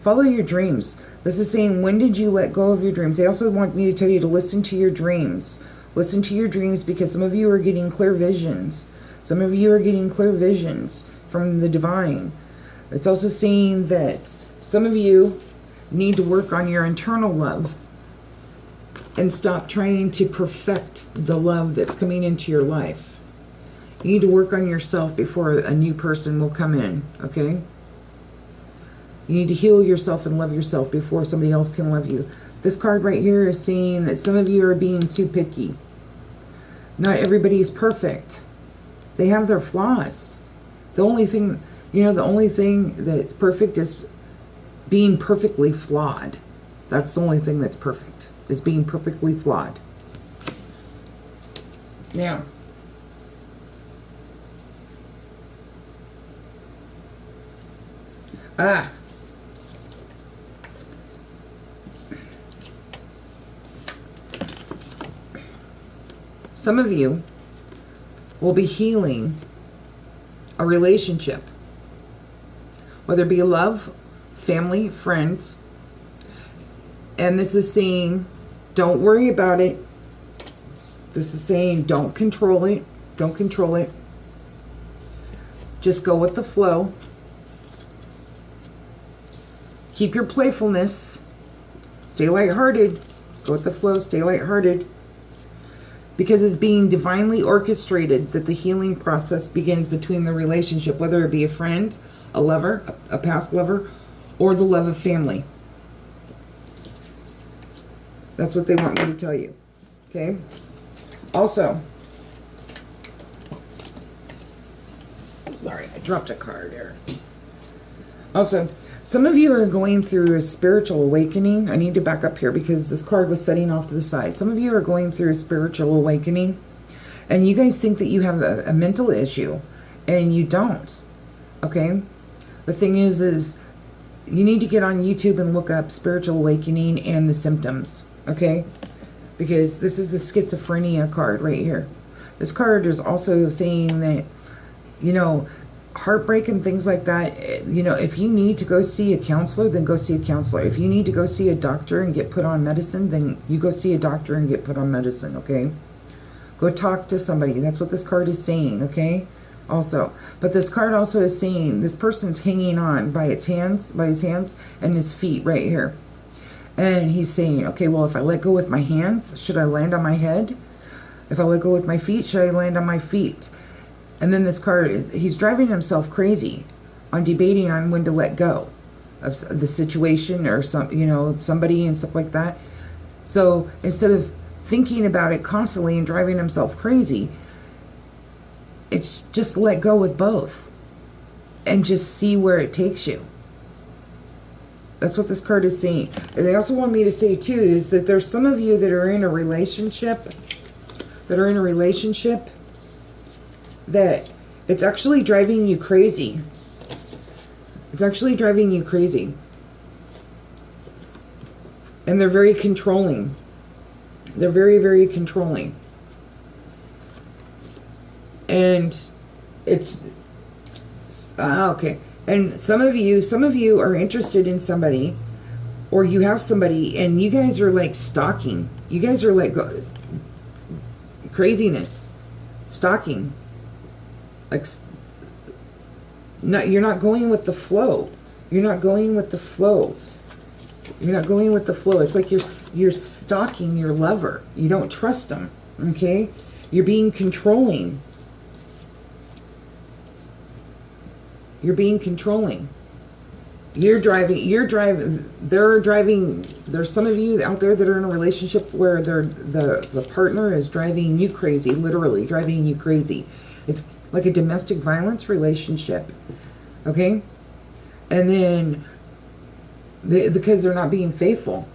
Follow your dreams. This is saying, when did you let go of your dreams? They also want me to tell you to listen to your dreams. Listen to your dreams, because some of you are getting clear visions. Some of you are getting clear visions from the divine. It's also saying that some of you need to work on your internal love and stop trying to perfect the love that's coming into your life. You need to work on yourself before a new person will come in, okay? You need to heal yourself and love yourself before somebody else can love you. This card right here is saying that some of you are being too picky. Not everybody is perfect. They have their flaws. The only thing that's perfect is being perfectly flawed. That's the only thing that's perfect, is being perfectly flawed. Now, some of you will be healing a relationship, whether it be love, family, friends. And this is saying, don't worry about it. This is saying, don't control it. Don't control it. Just go with the flow. Keep your playfulness. Stay lighthearted. Go with the flow. Stay lighthearted. Because it's being divinely orchestrated that the healing process begins between the relationship, whether it be a friend, a lover, a past lover, or the love of family. That's what they want me to tell you. Okay? Also, sorry, I dropped a card there. Also, some of you are going through a spiritual awakening. I need to back up here because this card was setting off to the side. Some of you are going through a spiritual awakening, and you guys think that you have a mental issue, and you don't. Okay? The thing is you need to get on YouTube and look up spiritual awakening and the symptoms. Okay? Because this is a schizophrenia card right here. This card is also saying that, you know, heartbreak and things like that, you know, if you need to go see a counselor, then go see a counselor. If you need to go see a doctor and get put on medicine, then you go see a doctor and get put on medicine, okay? Go talk to somebody. That's what this card is saying, okay? Also, but this card also is saying this person's hanging on by his hands and his feet right here. And he's saying, okay, well, if I let go with my hands, should I land on my head? If I let go with my feet, should I land on my feet? And then this card, he's driving himself crazy on debating on when to let go of the situation or somebody and stuff like that. So instead of thinking about it constantly and driving himself crazy, it's just let go with both and just see where it takes you. That's what this card is saying. And they also want me to say too is that there's some of you that are in a relationship that it's actually driving you crazy. It's actually driving you crazy. And they're very controlling. They're very, very controlling. And it's okay. And some of you are interested in somebody, or you have somebody, and you guys are like stalking. You guys are like craziness, stalking. Like, no, you're not going with the flow. You're not going with the flow. You're not going with the flow. It's like you're stalking your lover. You don't trust them. Okay? You're being controlling. You're being controlling. There's some of you out there that are in a relationship where the partner is driving you crazy, literally driving you crazy. It's like a domestic violence relationship. Okay? And then because they're not being faithful.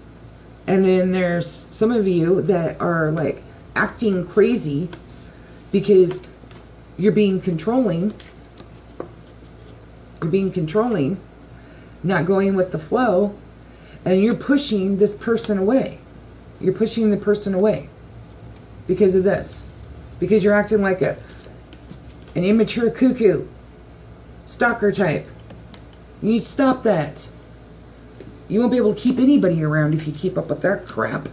And then there's some of you that are like acting crazy because you're being controlling. You're being controlling, not going with the flow, and you're pushing this person away. You're pushing the person away because of this. Because you're acting like an immature cuckoo, stalker type. You need to stop that. You won't be able to keep anybody around if you keep up with that crap.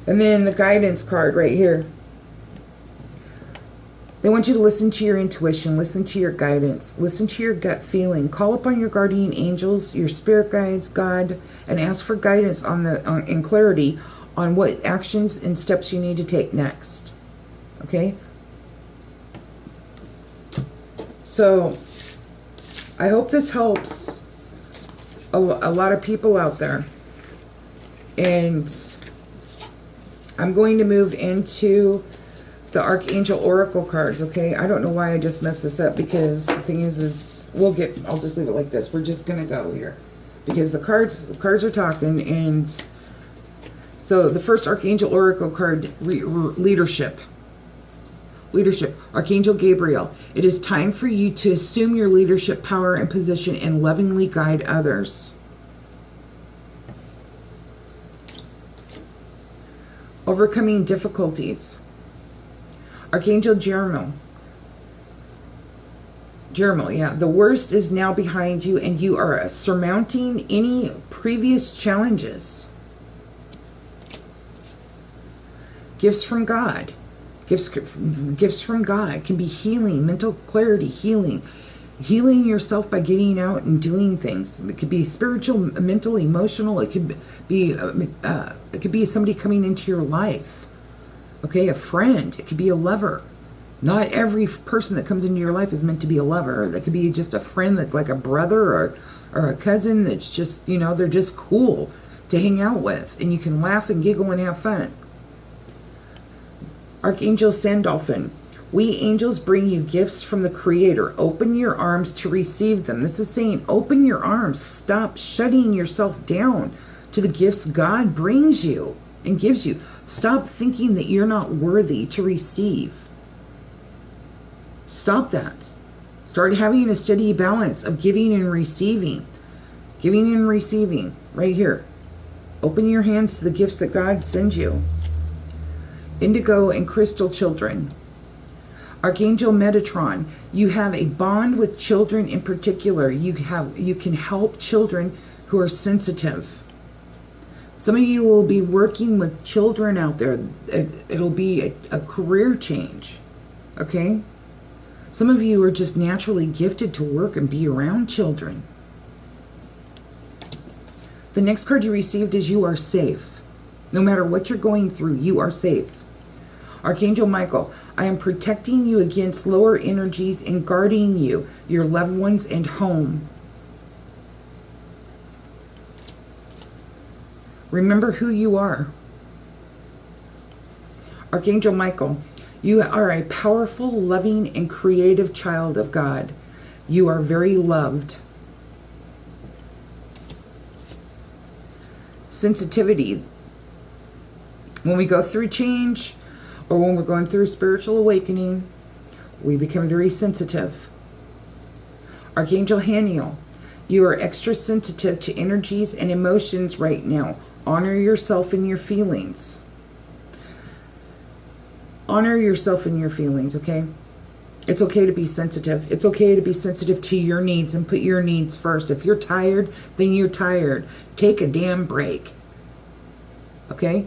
And then the guidance card right here. They want you to listen to your intuition, listen to your guidance, listen to your gut feeling. Call upon your guardian angels, your spirit guides, God, and ask for guidance and clarity on what actions and steps you need to take next. Okay? So, I hope this helps a lot of people out there. And I'm going to move into the Archangel Oracle cards, okay? I don't know why I just messed this up, because the thing is I'll just leave it like this. We're just gonna go here because the cards are talking. And so the first Archangel Oracle card, leadership. Archangel Gabriel, it is time for you to assume your leadership power and position and lovingly guide others. Overcoming difficulties. Archangel Jeremiel, yeah. The worst is now behind you, and you are surmounting any previous challenges. Gifts from God. Gifts from God can be healing, mental clarity, healing. healing yourself by getting out and doing things. It could be spiritual, mental, emotional. It could be somebody coming into your life. Okay, a friend. It could be a lover. Not every person that comes into your life is meant to be a lover. That could be just a friend that's like a brother or a cousin that's just, you know, they're just cool to hang out with. And you can laugh and giggle and have fun. Archangel Sandalphon. We angels bring you gifts from the Creator. Open your arms to receive them. This is saying open your arms. Stop shutting yourself down to the gifts God brings you and gives you. Stop thinking that you're not worthy to receive. Stop that. Start having a steady balance of giving and receiving. Giving and receiving. Right here. Open your hands to the gifts that God sends you. Indigo and crystal children. Archangel Metatron. You have a bond with children in particular. You can help children who are sensitive. Some of you will be working with children out there. It'll be a career change. Okay? Some of you are just naturally gifted to work and be around children. The next card you received is you are safe. No matter what you're going through, you are safe. Archangel Michael, I am protecting you against lower energies and guarding you, your loved ones, and home. Remember who you are. Archangel Michael, you are a powerful, loving, and creative child of God. You are very loved. Sensitivity. When we go through change, or when we're going through a spiritual awakening, we become very sensitive. Archangel Haniel, you are extra sensitive to energies and emotions right now. Honor yourself and your feelings. Honor yourself and your feelings, okay? It's okay to be sensitive. It's okay to be sensitive to your needs and put your needs first. If you're tired, then you're tired. Take a damn break. Okay?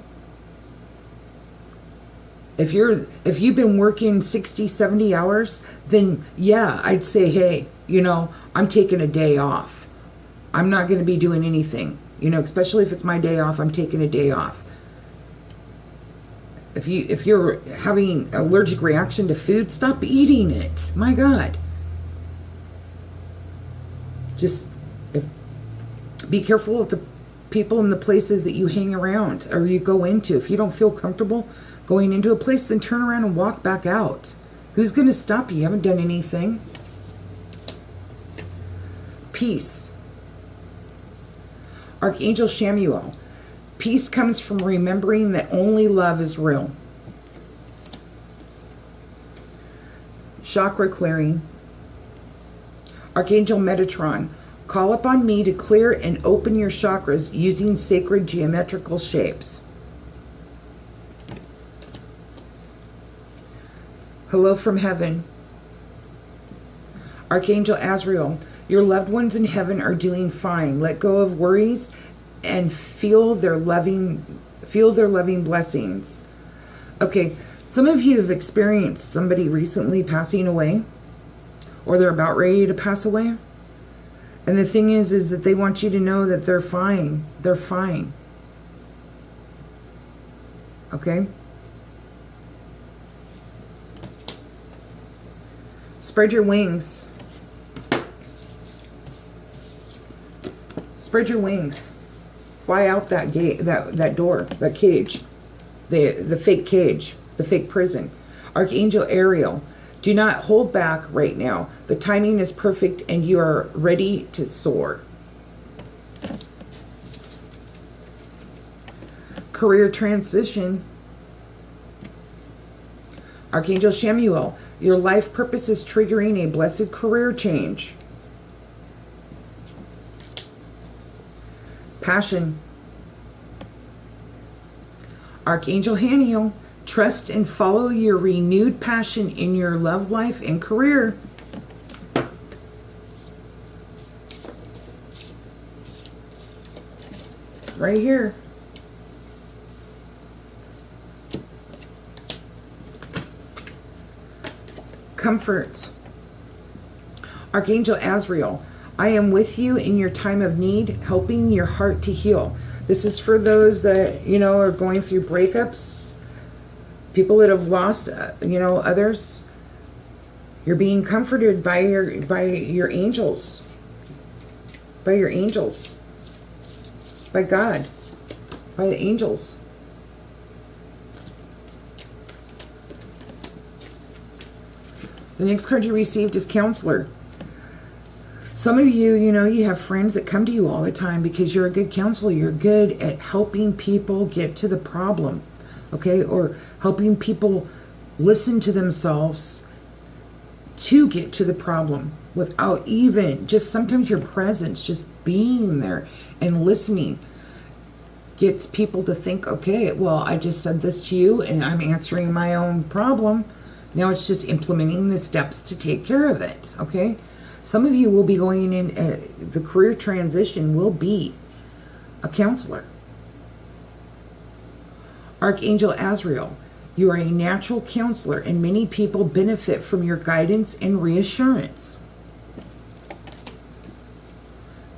If you've been working 60, 70 hours, then yeah, I'd say, hey, you know, I'm taking a day off. I'm not going to be doing anything. You know, especially if it's my day off, I'm taking a day off. If you're having an allergic reaction to food, stop eating it. My God. Just be careful of the people and the places that you hang around or you go into. If you don't feel comfortable going into a place, then turn around and walk back out. Who's going to stop you? You haven't done anything. Peace. Archangel Shamuel. Peace comes from remembering that only love is real. Chakra clearing. Archangel Metatron. Call upon me to clear and open your chakras using sacred geometrical shapes. Hello from heaven. Archangel Azrael. Your loved ones in heaven are doing fine. Let go of worries and feel their loving blessings. Okay, some of you have experienced somebody recently passing away, or they're about ready to pass away. And the thing is that they want you to know that they're fine. They're fine. Okay? Spread your wings. Spread your wings. Fly out that gate, that door, that cage, the fake cage, the fake prison. Archangel Ariel, do not hold back right now. The timing is perfect and you are ready to soar. Career transition. Archangel Shamuel, your life purpose is triggering a blessed career change. Passion. Archangel Haniel, trust and follow your renewed passion in your love life and career. Right here. Comfort. Archangel Azrael, I am with you in your time of need, helping your heart to heal. This is for those that, you know, are going through breakups, people that have lost, you know, others. You're being comforted by your angels. By your angels. By God. By the angels. The next card you received is Counselor. Some of you, you know, you have friends that come to you all the time because you're a good counselor. You're good at helping people get to the problem, okay? Or helping people listen to themselves to get to the problem without even, just sometimes your presence, just being there and listening gets people to think, okay, well, I just said this to you and I'm answering my own problem. Now it's just implementing the steps to take care of it, okay? Some of you will be going in, the career transition will be a counselor. Archangel Azrael, you are a natural counselor and many people benefit from your guidance and reassurance.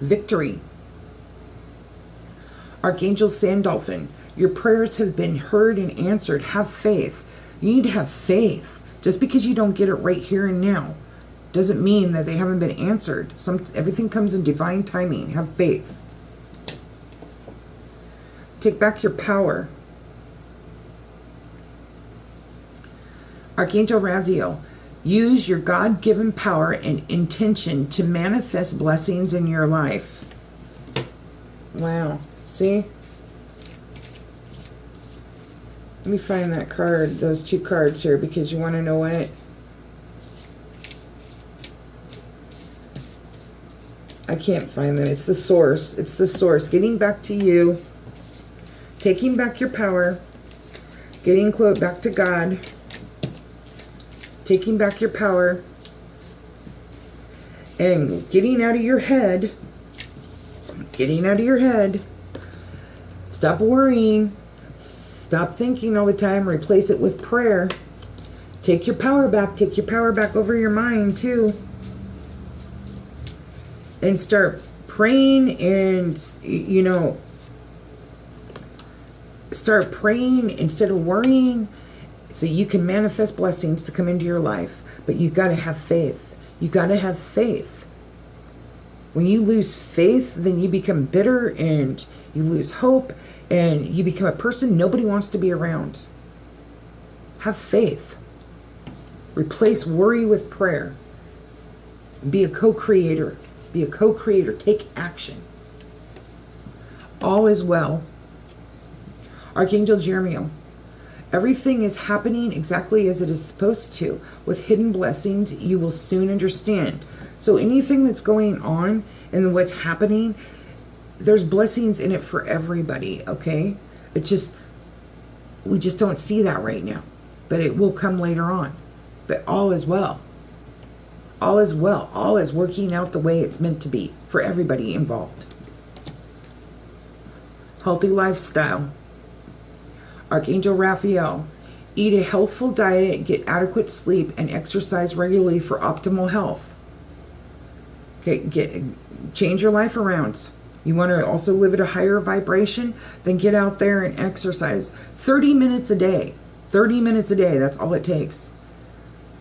Victory. Archangel Sandalphon, your prayers have been heard and answered. Have faith. You need to have faith. Just because you don't get it right here and now doesn't mean that they haven't been answered. Everything comes in divine timing. Have faith. Take back your power. Archangel Raziel, use your God-given power and intention to manifest blessings in your life. Wow. See? Let me find that card, those two cards here, because you want to know what? I can't find them. It's the source. It's the source. Getting back to you. Taking back your power. Getting close back to God. Taking back your power. And getting out of your head. Getting out of your head. Stop worrying. Stop thinking all the time. Replace it with prayer. Take your power back. Take your power back over your mind too. And start praying and, you know, start praying instead of worrying so you can manifest blessings to come into your life. But you got to have faith. You got to have faith. When you lose faith, then you become bitter and you lose hope and you become a person nobody wants to be around. Have faith. Replace worry with prayer. Be a co-creator. Be a co-creator. Take action. All is well. Archangel Jeremiel, everything is happening exactly as it is supposed to. With hidden blessings, you will soon understand. So anything that's going on and what's happening, there's blessings in it for everybody, okay? It's just, we just don't see that right now. But it will come later on. But all is well. All is well. All is working out the way it's meant to be for everybody involved. Healthy lifestyle. Archangel Raphael, eat a healthful diet, get adequate sleep, and exercise regularly for optimal health. Okay, change your life around. You want to also live at a higher vibration? Then get out there and exercise. 30 minutes a day. 30 minutes a day, that's all it takes.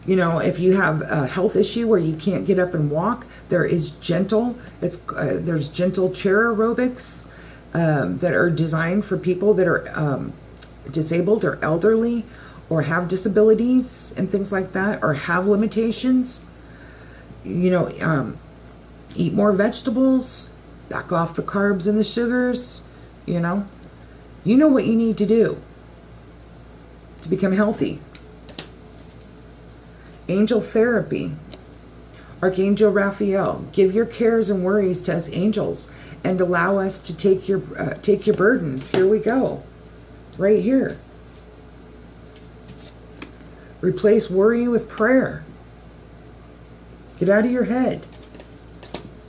You know, if you have a health issue where you can't get up and walk, there is gentle, there's gentle chair aerobics that are designed for people that are disabled or elderly or have disabilities and things like that, or have limitations. You know, eat more vegetables, back off the carbs and the sugars, you know. You know what you need to do to become healthy. Angel therapy. Archangel Raphael, give your cares and worries to us angels and allow us to take your burdens. Here we go. Right here. Replace worry with prayer. Get out of your head.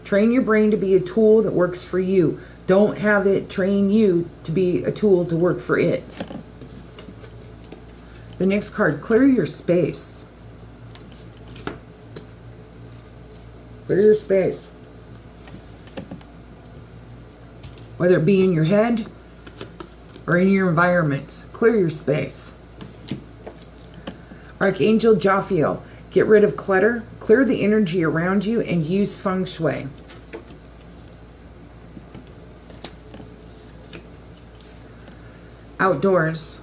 Train your brain to be a tool that works for you. Don't have it train you to be a tool to work for it. The next card, clear your space. Clear your space. Whether it be in your head or in your environment, clear your space. Archangel Jophiel, get rid of clutter, clear the energy around you, and use feng shui. Outdoors.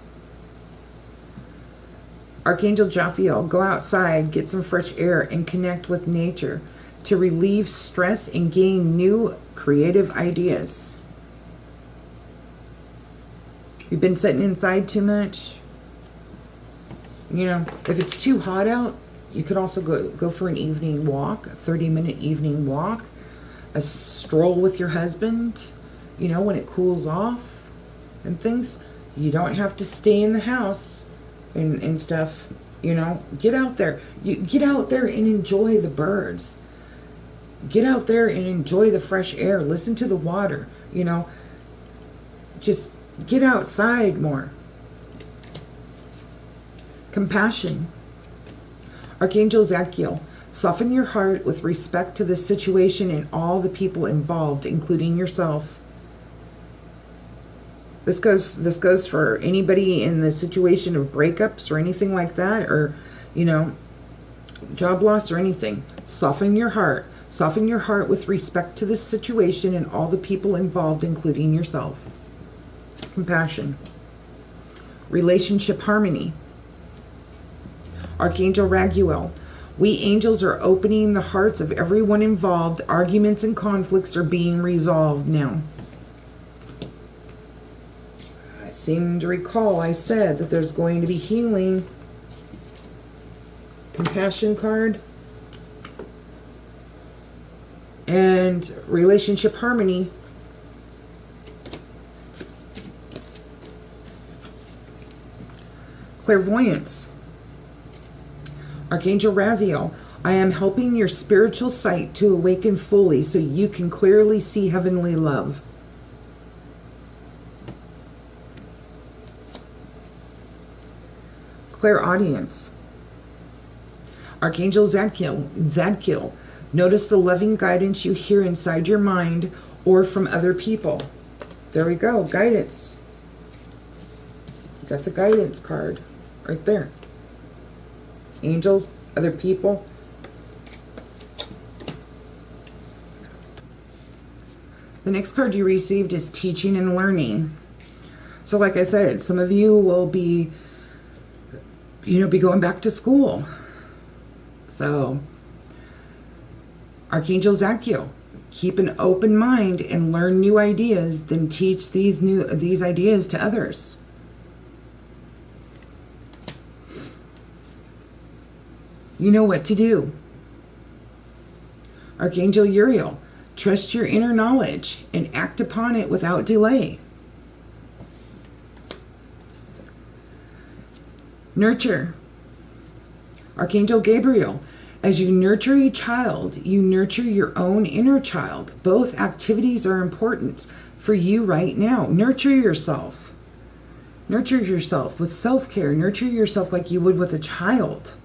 Archangel Jophiel, go outside, get some fresh air, and connect with nature to relieve stress and gain new creative ideas. You've been sitting inside too much. You know, if it's too hot out, you could also go for an evening walk, a 30-minute evening walk, a stroll with your husband, you know, when it cools off and things. You don't have to stay in the house and stuff, you know. Get out there. You get out there and enjoy the birds. Get out there and enjoy the fresh air. Listen to the water, you know. Just get outside more. Compassion. Archangel Zadkiel, soften your heart with respect to the situation and all the people involved, including yourself. This goes for anybody in the situation of breakups or anything like that, or, you know, job loss or anything. Soften your heart. Soften your heart with respect to this situation and all the people involved, including yourself. Compassion. Relationship harmony. Archangel Raguel, we angels are opening the hearts of everyone involved. Arguments and conflicts are being resolved now. I seem to recall I said that there's going to be healing. Compassion card. And relationship harmony. Clairvoyance. Archangel Raziel, I am helping your spiritual sight to awaken fully so you can clearly see heavenly love. Clairaudience. Archangel Zadkiel, notice the loving guidance you hear inside your mind or from other people. There we go, guidance. You got the guidance card right there. Angels, other people. The next card you received is teaching and learning. So like I said, some of you will be, you know, be going back to school. So Archangel Zadkiel, keep an open mind and learn new ideas, then teach these ideas to others. You know what to do. Archangel Uriel, trust your inner knowledge and act upon it without delay. Nurture. Archangel Gabriel, as you nurture a child, you nurture your own inner child. Both activities are important for you right now. Nurture yourself. Nurture yourself with self-care. Nurture yourself like you would with a child.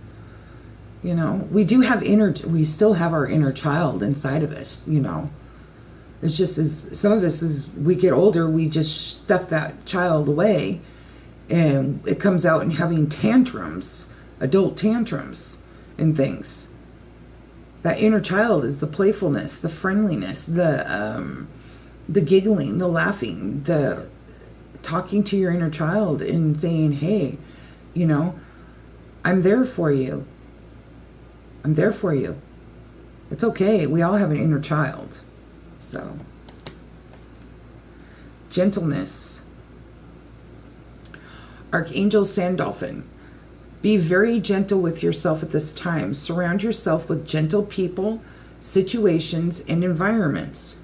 You know, we still have our inner child inside of us, you know. It's just as some of us, as we get older, we just stuff that child away, and it comes out in having tantrums, adult tantrums and things. That inner child is the playfulness, the friendliness, the giggling, the laughing, the talking to your inner child and saying, hey, you know, I'm there for you. I'm there for you. It's okay. We all have an inner child. So, gentleness. Archangel Sandalphon, be very gentle with yourself at this time. Surround yourself with gentle people, situations, and environments.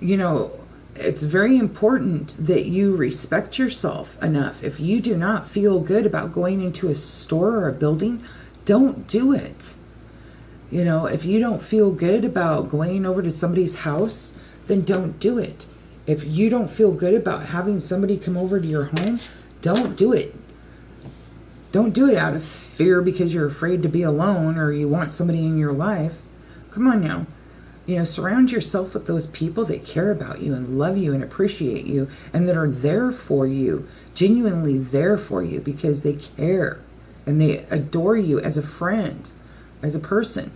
You know, it's very important that you respect yourself enough. If you do not feel good about going into a store or a building, don't do it. You know, if you don't feel good about going over to somebody's house, then don't do it. If you don't feel good about having somebody come over to your home, don't do it. Don't do it out of fear because you're afraid to be alone or you want somebody in your life. Come on now. You know, surround yourself with those people that care about you and love you and appreciate you and that are there for you, genuinely there for you because they care and they adore you as a friend, as a person.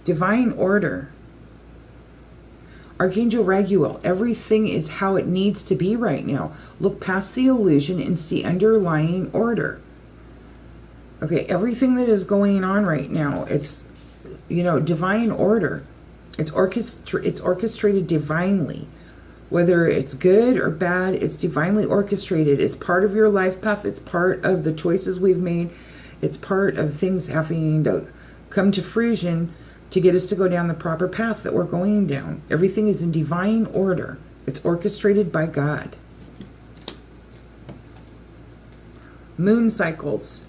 Divine order. Archangel Raguel, everything is how it needs to be right now. Look past the illusion and see underlying order. Okay, everything that is going on right now, it's, you know, divine order. It's orchestrated divinely. Whether it's good or bad, it's divinely orchestrated. It's part of your life path. It's part of the choices we've made. It's part of things having to come to fruition to get us to go down the proper path that we're going down. Everything is in divine order. It's orchestrated by God. Moon cycles.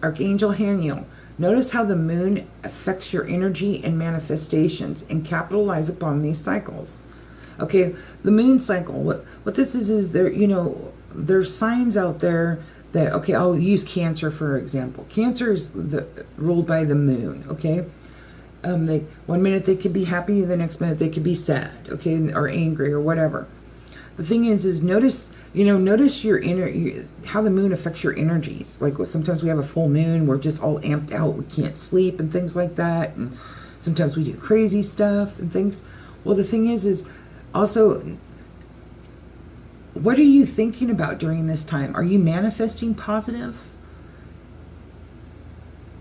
Archangel Haniel. Notice how the moon affects your energy and manifestations and capitalize upon these cycles. Okay, the moon cycle, what this is there, you know, there's signs out there that, okay, I'll use Cancer for example. Cancer is ruled by the moon, okay? One minute they could be happy, the next minute they could be sad, okay, or angry or whatever. The thing is notice, you know, notice your how the moon affects your energies. Like sometimes we have a full moon, we're just all amped out, we can't sleep and things like that. And sometimes we do crazy stuff and things. Well, the thing is also, what are you thinking about during this time? Are you manifesting positive?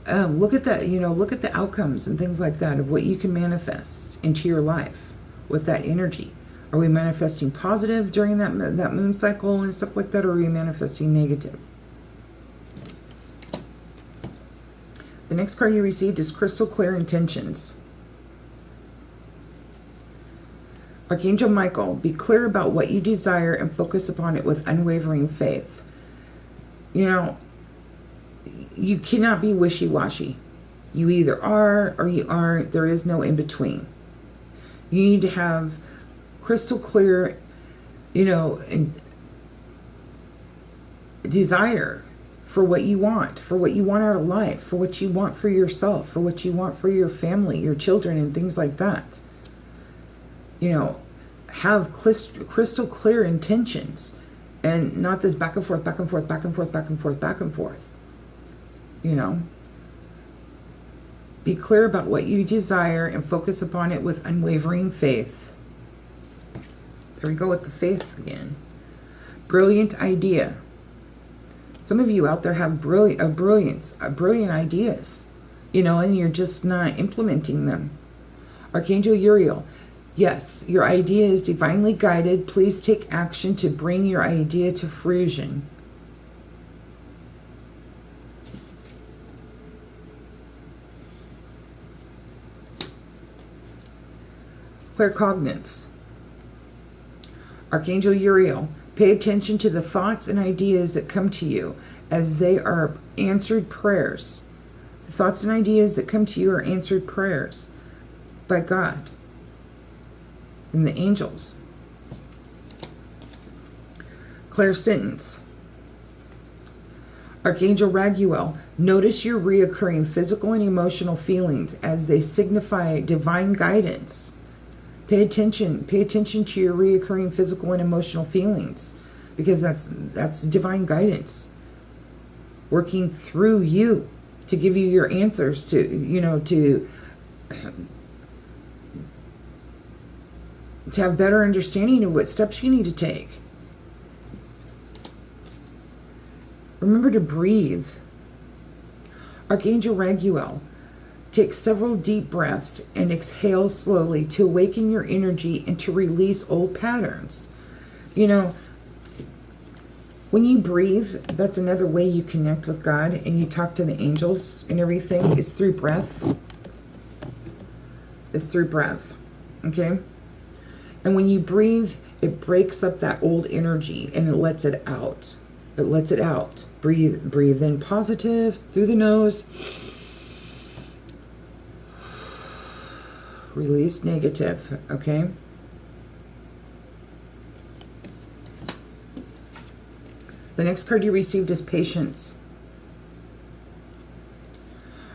Look at that, you know, look at the outcomes and things like that of what you can manifest into your life with that energy. Are we manifesting positive during that moon cycle and stuff like that, or are we manifesting negative? The next card you received is Crystal Clear Intentions. Archangel Michael, be clear about what you desire and focus upon it with unwavering faith. You know, you cannot be wishy-washy. You either are or you aren't. There is no in between. You need to have crystal clear, you know, desire for what you want out of life, for what you want for yourself, for what you want for your family, your children, and things like that. You know, have crystal clear intentions and not this back and forth, back and forth, back and forth, back and forth, back and forth. You know, be clear about what you desire and focus upon it with unwavering faith. There we go with the faith again. Brilliant idea. Some of you out there have brilliant ideas, you know, and you're just not implementing them. Archangel Uriel. Yes, your idea is divinely guided. Please take action to bring your idea to fruition. Claircognizance. Archangel Uriel, pay attention to the thoughts and ideas that come to you as they are answered prayers. The thoughts and ideas that come to you are answered prayers by God and the angels. Clairsentience. Archangel Raguel, notice your reoccurring physical and emotional feelings as they signify divine guidance. Pay attention to your reoccurring physical and emotional feelings, because that's divine guidance working through you to give you your answers, to, you know, to have better understanding of what steps you need to take. Remember to breathe. Archangel Raguel, take several deep breaths and exhale slowly to awaken your energy and to release old patterns. You know, when you breathe, that's another way you connect with God and you talk to the angels and everything, is through breath. It's through breath, okay? And when you breathe, it breaks up that old energy and it lets it out. It lets it out. Breathe in positive through the nose. Release negative, okay? The next card you received is patience.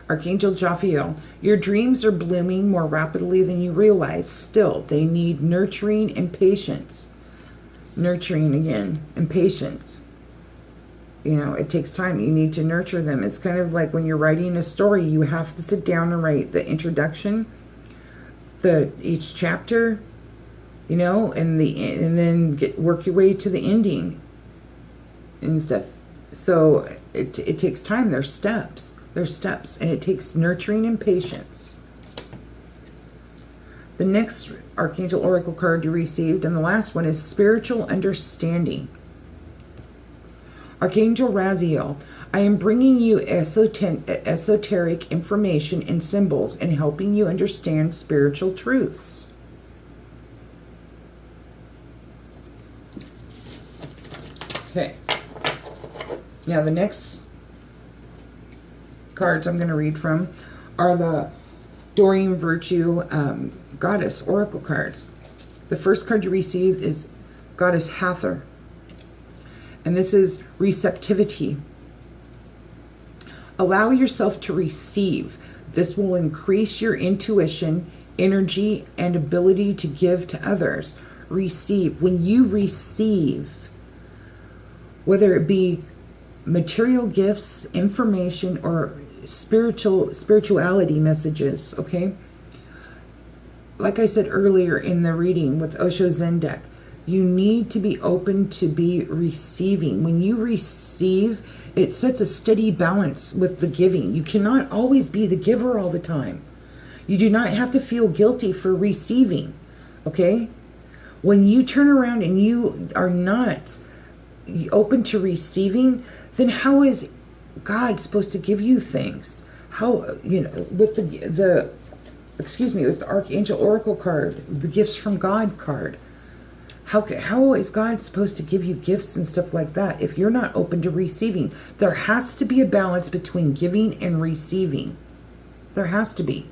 Archangel Jophiel, your dreams are blooming more rapidly than you realize. Still, they need nurturing and patience. Nurturing again and patience. You know, it takes time. You need to nurture them. It's kind of like when you're writing a story, you have to sit down and write the introduction, each chapter, you know, and then work your way to the ending and stuff. So it takes time. There's steps. There's steps, and it takes nurturing and patience. The next Archangel Oracle card you received, and the last one, is spiritual understanding. Archangel Raziel, I am bringing you esoteric information and symbols and helping you understand spiritual truths. Okay. Now the next cards I'm going to read from are the Doreen Virtue Goddess Oracle cards. The first card you receive is Goddess Hathor. And this is receptivity. Allow yourself to receive. This will increase your intuition, energy, and ability to give to others. Receive. When you receive, whether it be material gifts, information, or spirituality messages, okay? Like I said earlier in the reading with Osho Zen deck, you need to be open to be receiving. When you receive, it sets a steady balance with the giving. You cannot always be the giver all the time. You do not have to feel guilty for receiving, okay? When you turn around and you are not open to receiving, then how is God supposed to give you things? How, you know, with the excuse me, it was the Archangel Oracle card, the Gifts from God card. How is God supposed to give you gifts and stuff like that if you're not open to receiving? There has to be a balance between giving and receiving. There has to be.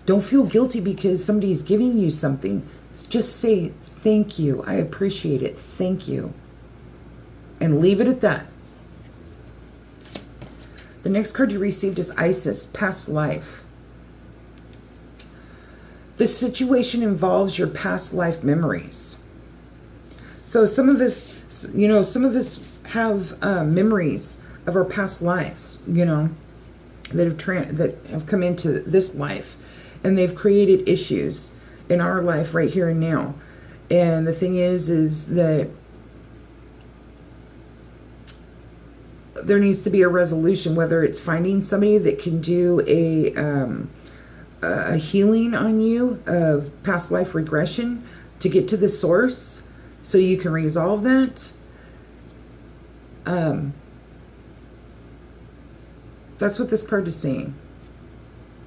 Don't feel guilty because somebody's giving you something. Just say, thank you. I appreciate it. Thank you. And leave it at that. The next card you received is Isis, Past Life. This situation involves your past life memories. So some of us, you know, have memories of our past lives, you know, that have come into this life, and they've created issues in our life right here and now. And the thing is that there needs to be a resolution, whether it's finding somebody that can do a healing on you of past life regression to get to the source so you can resolve that. That's what this card is saying.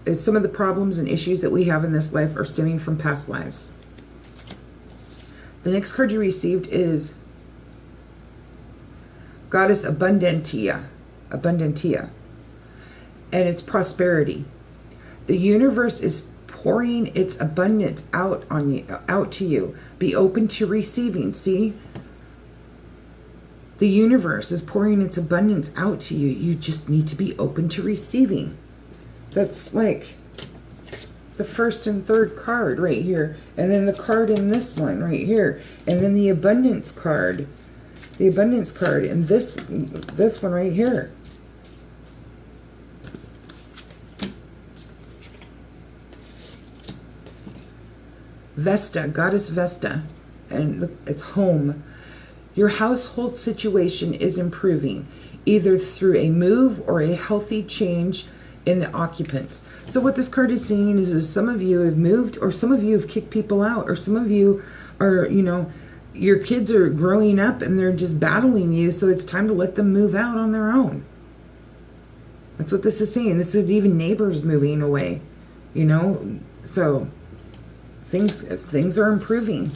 Is some of the problems and issues that we have in this life are stemming from past lives. The next card you received is Goddess Abundantia, and it's prosperity. The universe is pouring its abundance out to you. Be open to receiving. See? The universe is pouring its abundance out to you. You just need to be open to receiving. That's like the first and third card right here. And then the card in this one right here. And then the abundance card. The abundance card. And this one right here. Vesta, Goddess Vesta, and look, it's home. Your household situation is improving, either through a move or a healthy change in the occupants. So what this card is saying is some of you have moved, or some of you have kicked people out, or some of you are, you know, your kids are growing up and they're just battling you, so it's time to let them move out on their own. That's what this is saying. This is even neighbors moving away, you know, so things are improving.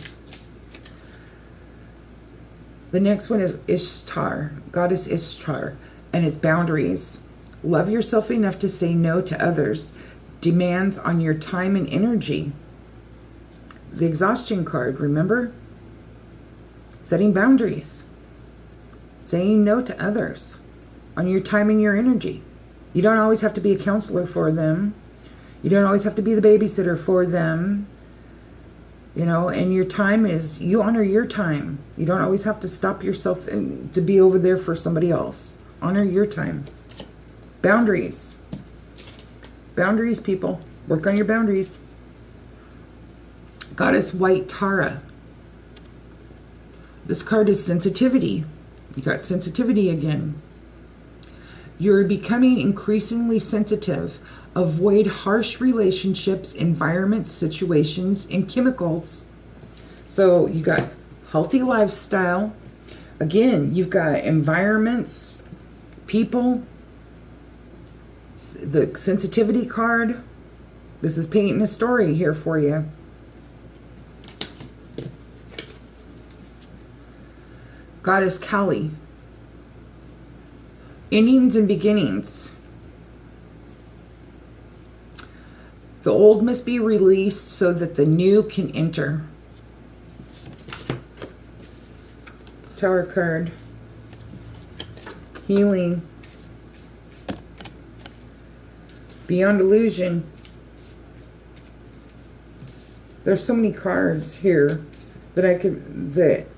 The next one is Ishtar, Goddess Ishtar, and its boundaries. Love yourself enough to say no to others. Demands on your time and energy. The exhaustion card, remember? Setting boundaries. saying no to others on your time and your energy. You don't always have to be a counselor for them. You don't always have to be the babysitter for them. You know, and your time is, you honor your time. You don't always have to stop yourself to be over there for somebody else. Honor your time. Boundaries. Boundaries, people. Work on your boundaries. Goddess White Tara. This card is sensitivity. You got sensitivity again. You're becoming increasingly sensitive. Avoid harsh relationships, environments, situations, and chemicals. So you got healthy lifestyle. Again, you've got environments, people, the sensitivity card. This is painting a story here for you. Goddess Kali. Endings and beginnings. The old must be released so that the new can enter. Tower card. Healing. Beyond illusion. There's so many cards here that I could, that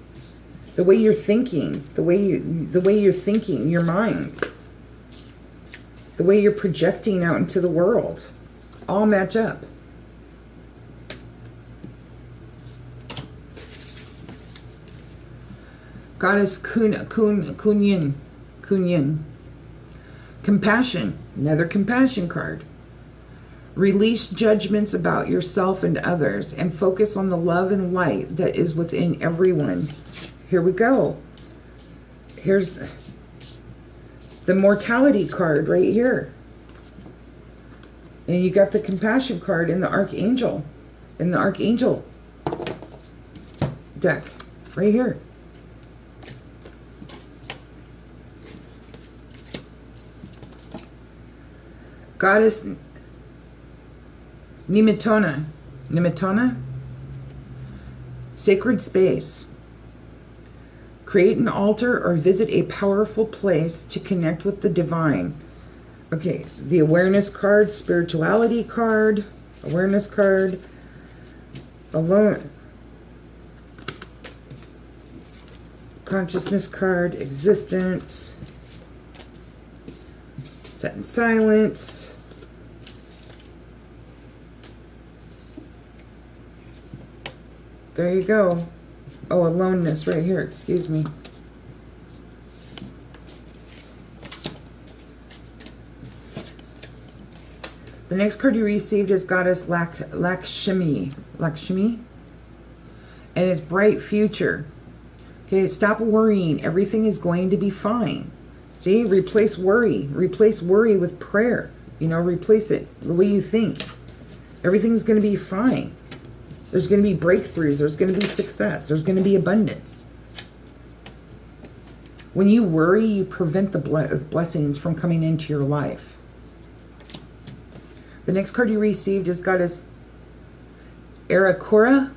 the way you're thinking, the way you're thinking, your mind, the way you're projecting out into the world, all match up. Goddess Kunyin. Compassion, another compassion card. Release judgments about yourself and others and focus on the love and light that is within everyone. Here we go. Here's the mortality card right here. And you got the compassion card in the archangel. In the archangel deck. Right here. Goddess Nimitona. Nimitona? Sacred space. Create an altar or visit a powerful place to connect with the divine. Okay, the awareness card, spirituality card, awareness card, alone, consciousness card, existence, set in silence, there you go. Oh, aloneness right here, excuse me. The next card you received is Goddess Lakshmi. Lakshmi. And it's bright future. Okay, stop worrying. Everything is going to be fine. See, replace worry. Replace worry with prayer. You know, replace it the way you think. Everything's going to be fine. There's going to be breakthroughs. There's going to be success. There's going to be abundance. When you worry, you prevent the blessings from coming into your life. The next card you received is Goddess Arakura,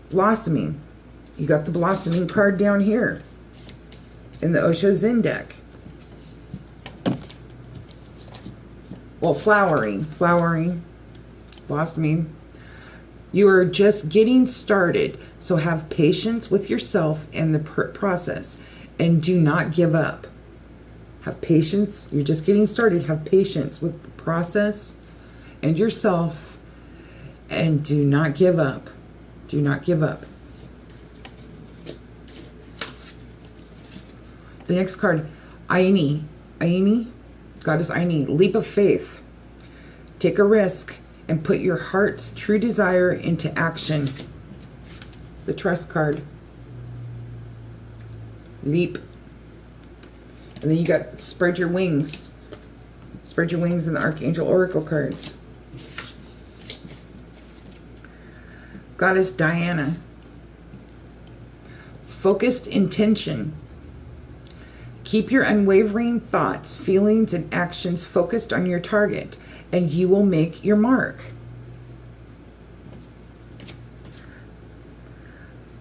blossoming. You got the blossoming card down here in the OSHO Zen deck. Well, flowering, blossoming. You are just getting started, so have patience with yourself and the process, and do not give up. Have patience. You're just getting started. Have patience with the process and yourself, and do not give up. Do not give up. The next card, Aini. Aini, Goddess Aini, leap of faith. Take a risk and put your heart's true desire into action. The trust card. Leap. And then you got spread your wings. Spread your wings in the Archangel Oracle cards. Goddess Diana. Focused intention. Keep your unwavering thoughts, feelings, and actions focused on your target, and you will make your mark.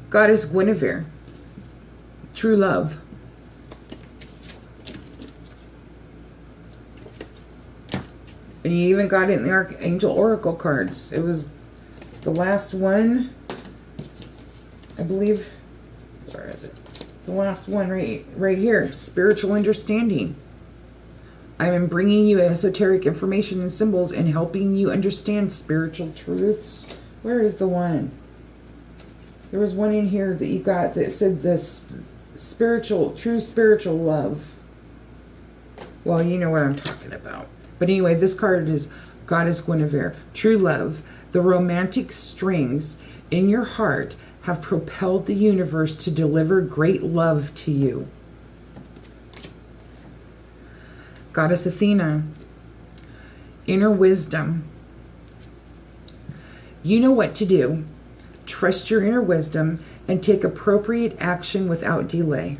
Goddess Guinevere. True love. And you even got it in the Archangel Oracle cards. It was the last one, I believe. Where is it? The last one right here. Spiritual understanding. I'm bringing you esoteric information and symbols and helping you understand spiritual truths. Where is the one? There was one in here that you got that said this spiritual, true spiritual love. Well, you know what I'm talking about. But anyway, this card is Goddess Guinevere. True love. The romantic strings in your heart have propelled the universe to deliver great love to you. Goddess Athena. Inner wisdom. You know what to do. Trust your inner wisdom and take appropriate action without delay.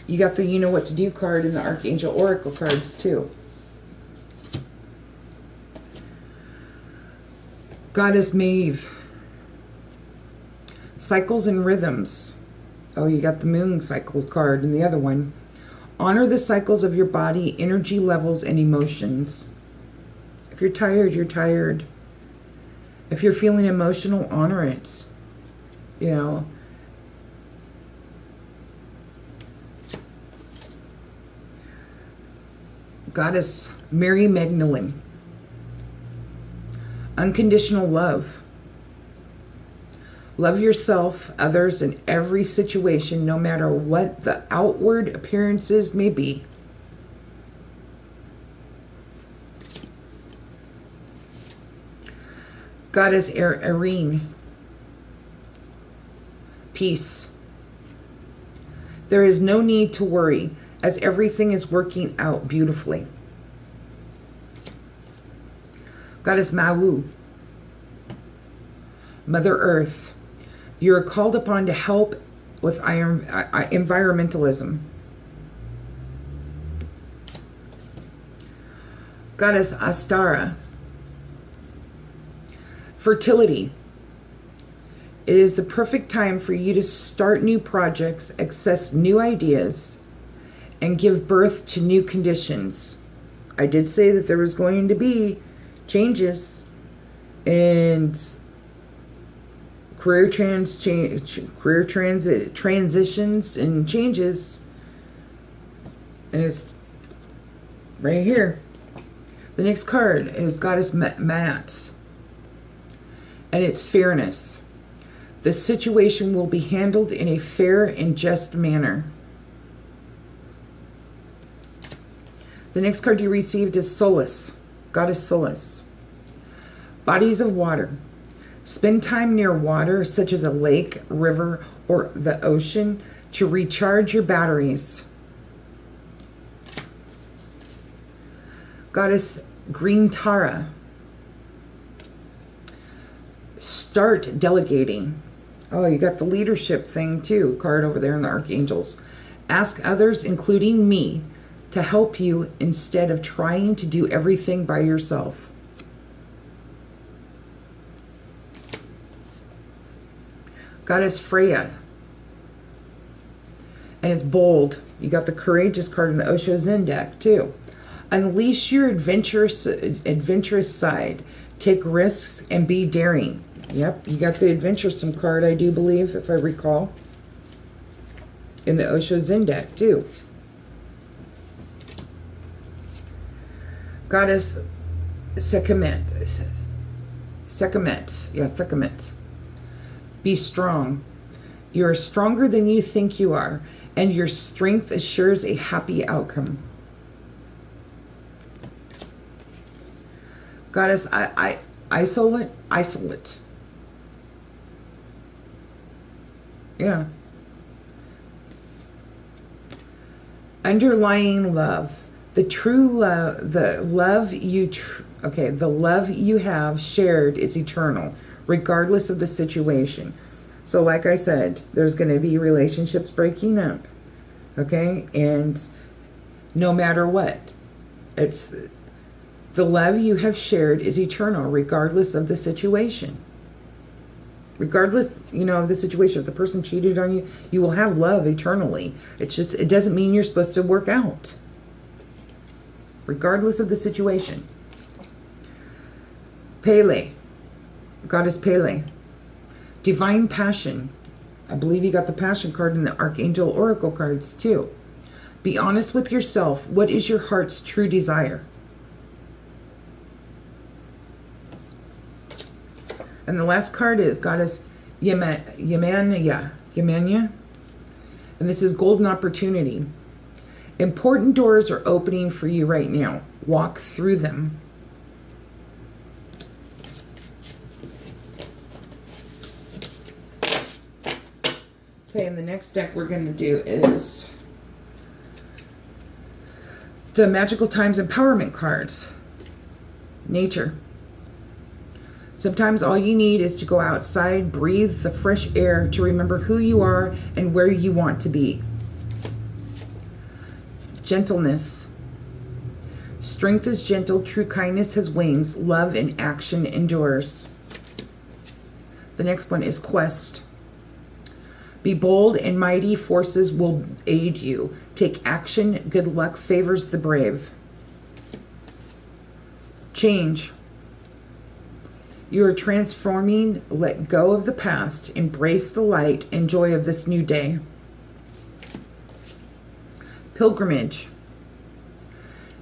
You got the you know what to do card in the Archangel Oracle cards too. Goddess Maeve. Cycles and rhythms. Oh, you got the moon cycles card in the other one. Honor the cycles of your body, energy levels, and emotions. If you're tired, you're tired. If you're feeling emotional, honor it. You know. Goddess Mary Magdalene. Unconditional love. Love yourself, others, and every situation, no matter what the outward appearances may be. Goddess Irene. Peace. There is no need to worry, as everything is working out beautifully. Goddess Mau. Mother Earth. You are called upon to help with environmentalism. Goddess Astara. Fertility. It is the perfect time for you to start new projects, access new ideas, and give birth to new conditions. I did say that there was going to be changes and career transitions and changes, and it's right here. The next card is Goddess Mat, and it's fairness. The situation will be handled in a fair and just manner. The next card you received is Solace, Goddess Solace. Bodies of water. Spend time near water, such as a lake, river, or the ocean, to recharge your batteries. Goddess Green Tara. Start delegating. Oh, you got the leadership thing too, card over there in the Archangels. Ask others, including me, to help you instead of trying to do everything by yourself. Goddess Freya. And it's bold. You got the Courageous card in the OSHO Zen deck too. Unleash your adventurous side. Take risks and be daring. Yep, you got the adventuresome card, I do believe, if I recall, in the OSHO Zen deck too. Goddess Sekhmet. Yeah, Sekhmet. Be strong. You are stronger than you think you are, and your strength assures a happy outcome. Goddess Isolate. Yeah. Underlying love. The true love, the love you have shared is eternal, regardless of the situation. So like I said, there's going to be relationships breaking up, okay? And no matter what, it's the love you have shared is eternal, regardless of the situation. Regardless, of the situation. If the person cheated on you, you will have love eternally. It's just, it doesn't mean you're supposed to work out. regardless of the situation. Pele, Goddess Pele. Divine passion. I believe you got the passion card in the Archangel Oracle cards too. Be honest with yourself. What is your heart's true desire? And the last card is Goddess Yemanya. And this is golden opportunity. Important doors are opening for you right now. Walk through them. Okay, and the next deck we're going to do is the Magical Times Empowerment cards. Nature. Sometimes all you need is to go outside, breathe the fresh air to remember who you are and where you want to be. Gentleness. Strength is gentle, true kindness has wings, love in action endures. The next one is Quest. Be bold and mighty forces will aid you. Take action, good luck favors the brave. Change. You are transforming, let go of the past, embrace the light and joy of this new day. Pilgrimage.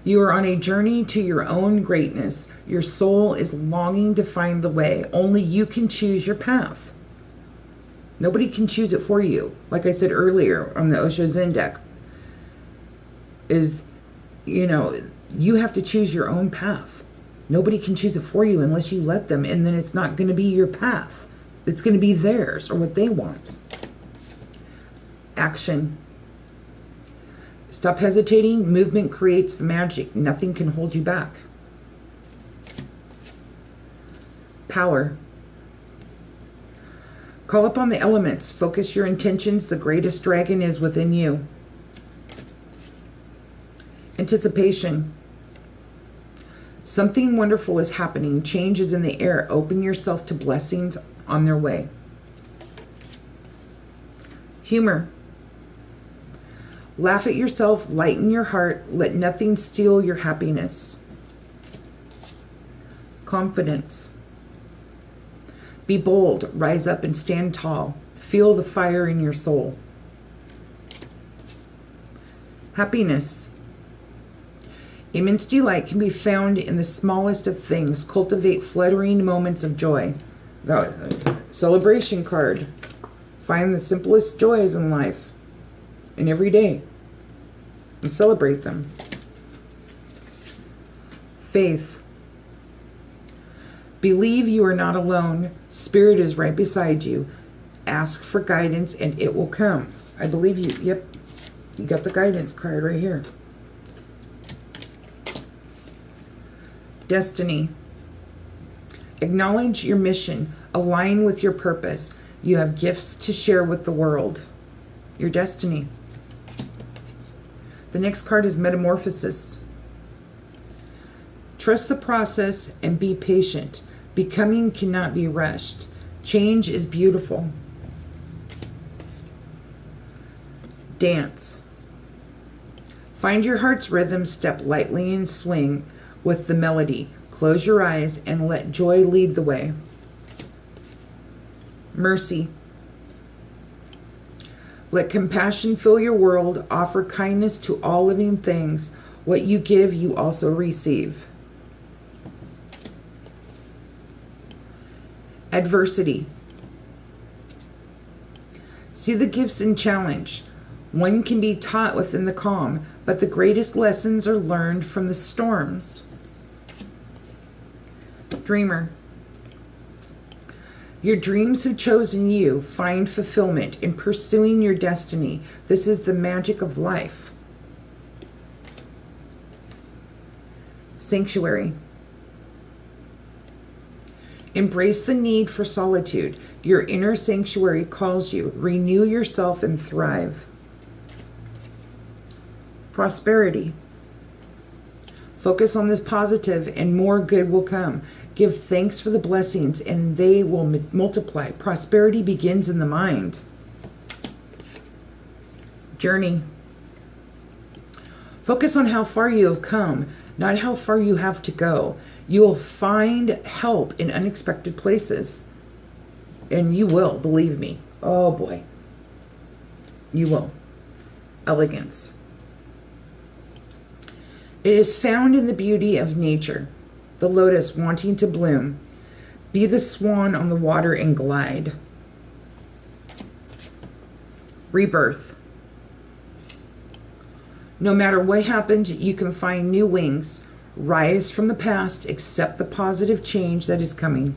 You are on a journey to your own greatness. Your soul is longing to find the way. Only you can choose your path. Nobody can choose it for you. Like I said earlier on the OSHO Zen deck, you have to choose your own path. Nobody can choose it for you unless you let them, and then it's not going to be your path. It's going to be theirs or what they want. Action. Stop hesitating. Movement creates the magic. Nothing can hold you back. Power. Call upon the elements. Focus your intentions. The greatest dragon is within you. Anticipation. Something wonderful is happening. Change is in the air. Open yourself to blessings on their way. Humor. Laugh at yourself. Lighten your heart. Let nothing steal your happiness. Confidence. Be bold. Rise up and stand tall. Feel the fire in your soul. Happiness. Immense delight can be found in the smallest of things. Cultivate fluttering moments of joy. The celebration card. Find the simplest joys in life and every day and celebrate them. Faith. Believe you are not alone. Spirit is right beside you. Ask for guidance and it will come. I believe you. Yep. You got the guidance card right here. Destiny. Acknowledge your mission. Align with your purpose. You have gifts to share with the world. Your destiny. The next card is Metamorphosis. Trust the process and be patient. Becoming cannot be rushed. Change is beautiful. Dance. Find your heart's rhythm. Step lightly and swing with the melody. Close your eyes and let joy lead the way. Mercy. Let compassion fill your world. Offer kindness to all living things. What you give, you also receive. Adversity. See the gifts in challenge. One can be taught within the calm, but the greatest lessons are learned from the storms. Dreamer. Your dreams have chosen you. Find fulfillment in pursuing your destiny. This is the magic of life. Sanctuary. Embrace the need for solitude. Your inner sanctuary calls you. Renew yourself and thrive. Prosperity. Focus on this positive and more good will come. Give thanks for the blessings and they will multiply. Prosperity begins in the mind. Journey. Focus on how far you have come. not how far you have to go. You will find help in unexpected places. And you will, believe me. Oh boy. You will. Elegance. It is found in the beauty of nature, the lotus wanting to bloom. Be the swan on the water and glide. Rebirth. No matter what happened, you can find new wings. Rise from the past, accept the positive change that is coming.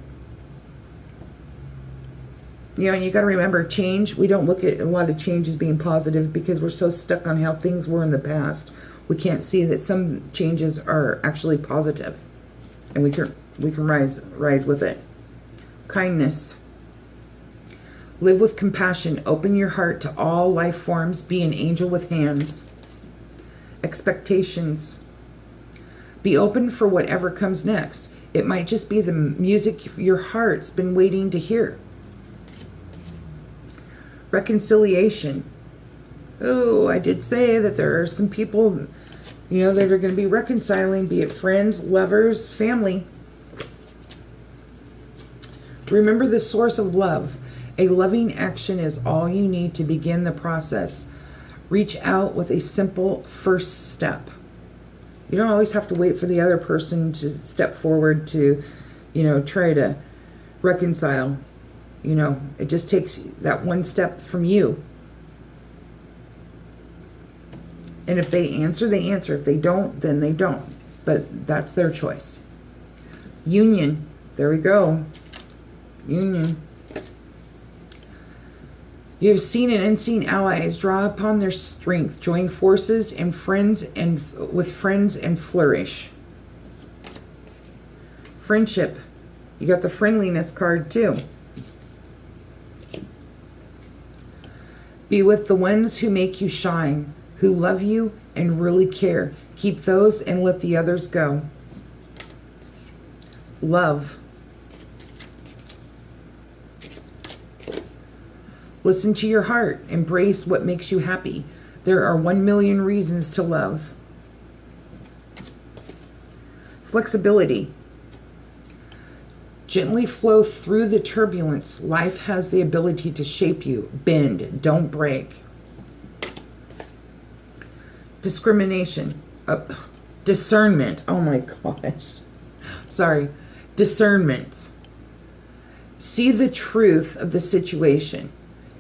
You know, and you got to remember, change, we don't look at a lot of change as being positive because we're so stuck on how things were in the past. We can't see that some changes are actually positive, and we can rise with it. Kindness. Live with compassion. Open your heart to all life forms. Be an angel with hands. Expectations. Be open for whatever comes next. It might just be the music your heart's been waiting to hear. Reconciliation. Oh, I did say that there are some people, you know, that are going to be reconciling, be it friends, lovers, family. Remember the source of love. A loving action is all you need to begin the process. Reach out with a simple first step. You don't always have to wait for the other person to step forward to, you know, try to reconcile. You know, it just takes that one step from you. And if they answer, they answer. If they don't, then they don't. But that's their choice. Union. There we go. Union. You have seen and unseen allies draw upon their strength, join forces and friends with friends and flourish. Friendship. You got the friendliness card too. Be with the ones who make you shine, who love you and really care. Keep those and let the others go. Love. Listen to your heart. Embrace what makes you happy. There are 1,000,000 reasons to love. Flexibility. Gently flow through the turbulence. Life has the ability to shape you. Bend, don't break. Discrimination. Discernment. Oh my gosh. Sorry. Discernment. See the truth of the situation.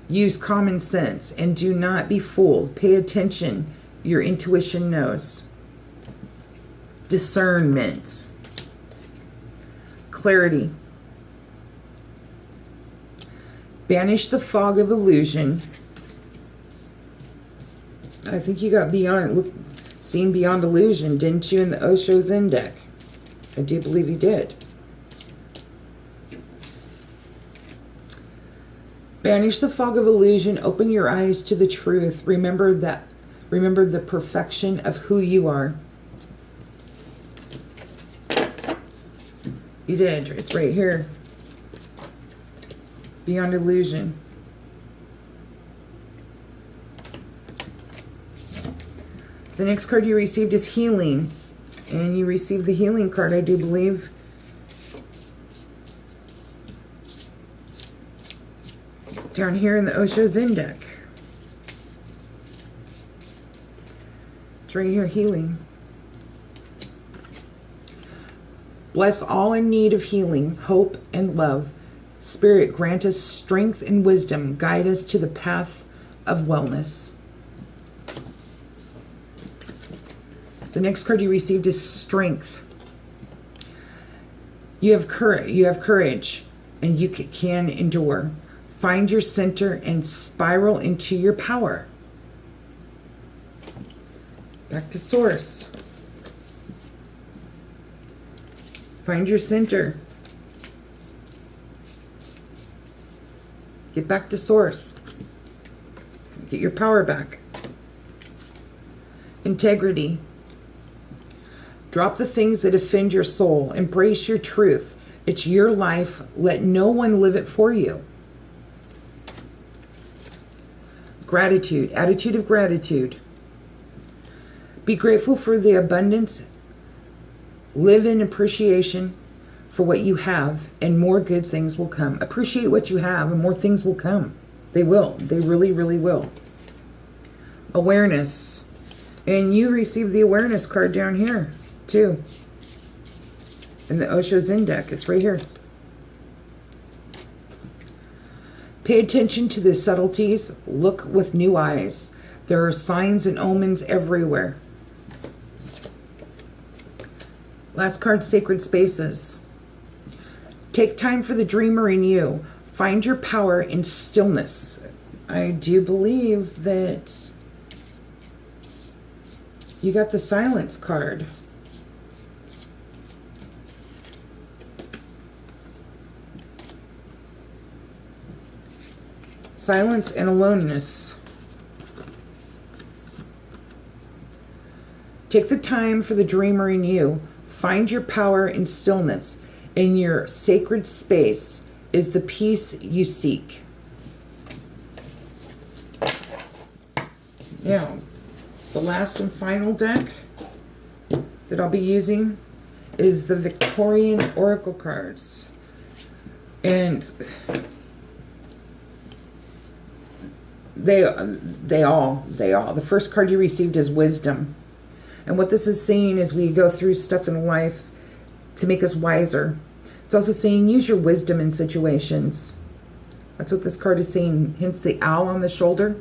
Use common sense and do not be fooled. Pay attention. Your intuition knows. Discernment. Clarity. Banish the fog of illusion. I think you got seen beyond illusion, didn't you, in the OSHO Zen deck? I do believe you did. Banish the fog of illusion. Open your eyes to the truth. Remember the perfection of who you are. You did. It's right here. Beyond illusion. The next card you received is healing. And you received the healing card, I do believe. Down here in the OSHO Zen deck. It's right here, healing. Bless all in need of healing, hope, and love. Spirit, grant us strength and wisdom. Guide us to the path of wellness. The next card you received is strength. You have courage, and you can endure. Find your center and spiral into your power. Back to source. Find your center. Get back to source. Get your power back. Integrity. Drop the things that offend your soul. Embrace your truth. It's your life. Let no one live it for you. Gratitude. Attitude of gratitude. Be grateful for the abundance Live in appreciation for what you have, and more good things will come. Appreciate what you have, and more things will come. They will. They really, really will. Awareness. And you receive the awareness card down here, too. In the OSHO Zen deck. It's right here. Pay attention to the subtleties. Look with new eyes. There are signs and omens everywhere. Last card, Sacred Spaces. Take time for the dreamer in you. Find your power in stillness. I do believe that you got the Silence card. Silence and aloneness. Take the time for the dreamer in you. Find your power in stillness. In your sacred space is the peace you seek. Now, the last and final deck that I'll be using is the Victorian Oracle cards. And they all. The first card you received is Wisdom. And what this is saying is we go through stuff in life to make us wiser. It's also saying use your wisdom in situations. That's what this card is saying. Hence the owl on the shoulder.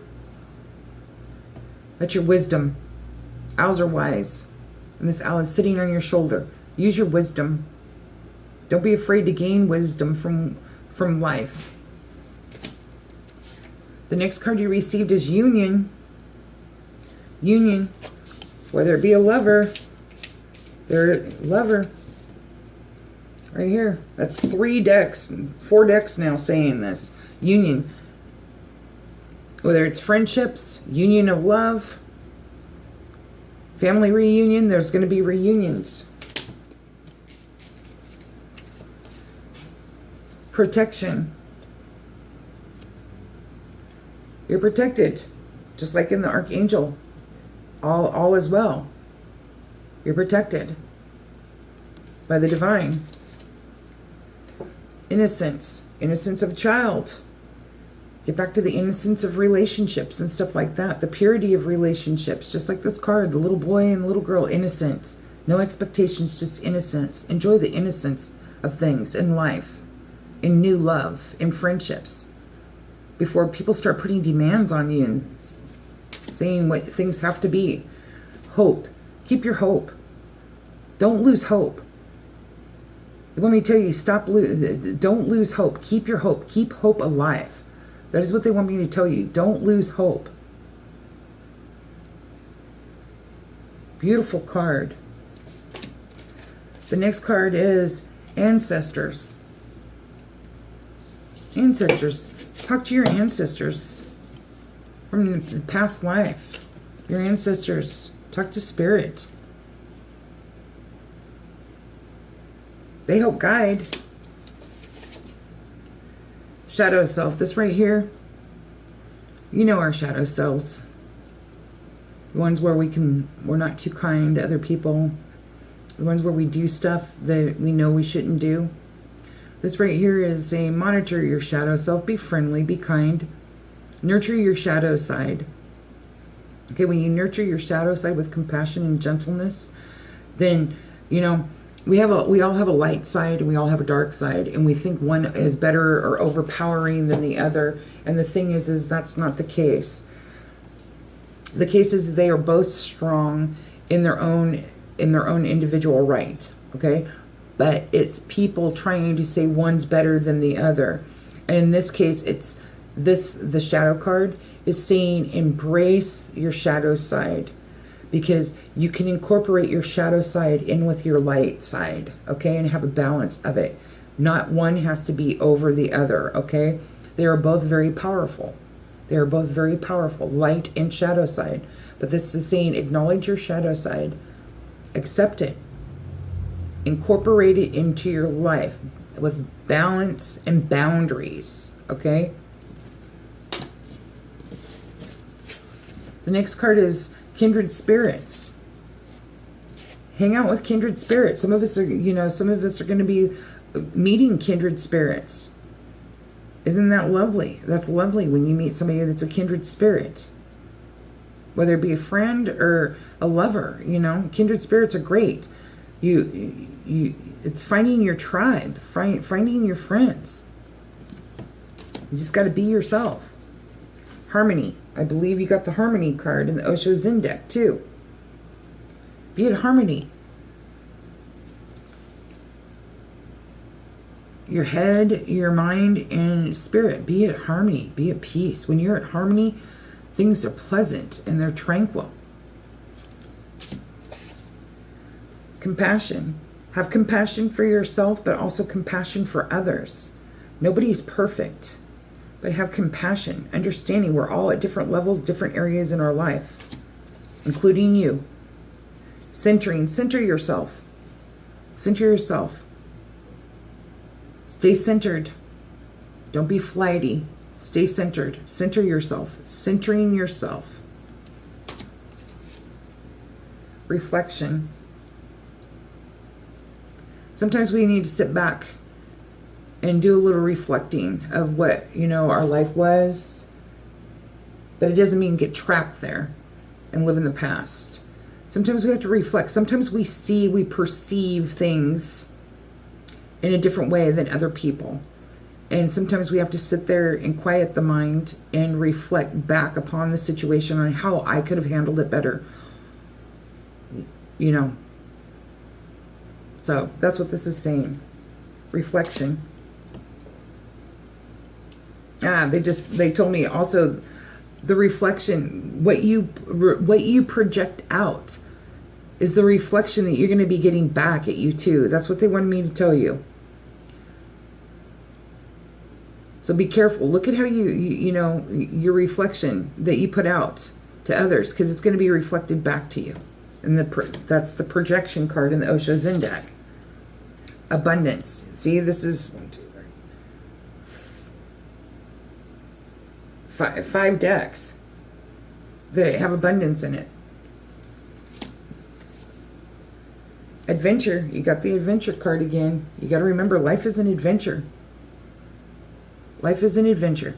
That's your wisdom. Owls are wise. And this owl is sitting on your shoulder. Use your wisdom. Don't be afraid to gain wisdom from life. The next card you received is Union. Union. Whether it be a lover, their lover. Right here. That's 3 decks, 4 decks now saying this. Union. Whether it's friendships, union of love, family reunion, there's going to be reunions. Protection. You're protected, just like in the Archangel. All is well. You're protected by the divine. Innocence. Innocence of a child. Get back to the innocence of relationships and stuff like that. The purity of relationships. Just like this card. The little boy and the little girl. Innocence. No expectations, just innocence. Enjoy the innocence of things in life. In new love. In friendships. Before people start putting demands on you and saying what things have to be. Hope. Keep your hope. Don't lose hope. Let me tell you, don't lose hope. Keep your hope. Keep hope alive. That is what they want me to tell you. Don't lose hope. Beautiful card. The next card is Ancestors. Ancestors. Talk to your ancestors from the past life. Your ancestors. Talk to Spirit. They help guide. Shadow self. This right here. You know our shadow selves. The ones where we're not too kind to other people. The ones where we do stuff that we know we shouldn't do. This right here is a monitor your shadow self. Be friendly. Be kind. Nurture your shadow side. Okay, when you nurture your shadow side with compassion and gentleness, then, you know, we all have a light side and we all have a dark side, and we think one is better or overpowering than the other. And the thing is that's not the case. The case is they are both strong in their own individual right. Okay, but it's people trying to say one's better than the other. And in this case, it's the shadow card is saying embrace your shadow side, because you can incorporate your shadow side in with your light side, okay, and have a balance of it. Not one has to be over the other, okay? They are both very powerful. They are both very powerful, light and shadow side. But this is saying acknowledge your shadow side, accept it, incorporate it into your life with balance and boundaries, okay? The next card is Kindred Spirits. Hang out with kindred spirits. Some of us are, some of us are going to be meeting kindred spirits. Isn't that lovely? That's lovely when you meet somebody that's a kindred spirit. Whether it be a friend or a lover, kindred spirits are great. It's finding your tribe, finding your friends. You just got to be yourself. Harmony. I believe you got the harmony card in the OSHO Zen deck too. Be at harmony. Your head, your mind, and spirit. Be at harmony. Be at peace. When you're at harmony, things are pleasant and they're tranquil. Compassion. Have compassion for yourself, but also compassion for others. Nobody's perfect, but have compassion. Understanding we're all at different levels, different areas in our life, including you. Centering. Center yourself. Center yourself. Stay centered. Don't be flighty. Stay centered. Center yourself. Centering yourself. Reflection. Sometimes we need to sit back and do a little reflecting of what, our life was. But it doesn't mean get trapped there and live in the past. Sometimes we have to reflect. Sometimes we perceive things in a different way than other people. And sometimes we have to sit there and quiet the mind and reflect back upon the situation on how I could have handled it better. So that's what this is saying. Reflection. They told me also the reflection, what you project out is the reflection that you're going to be getting back at you too. That's what they wanted me to tell you. So be careful. Look at how your reflection that you put out to others, because it's going to be reflected back to you. And that's the projection card in the OSHO Zen deck. Abundance. See, this is 5 decks that have abundance in it. Adventure. You got the adventure card again. You got to remember, life is an adventure. Life is an adventure.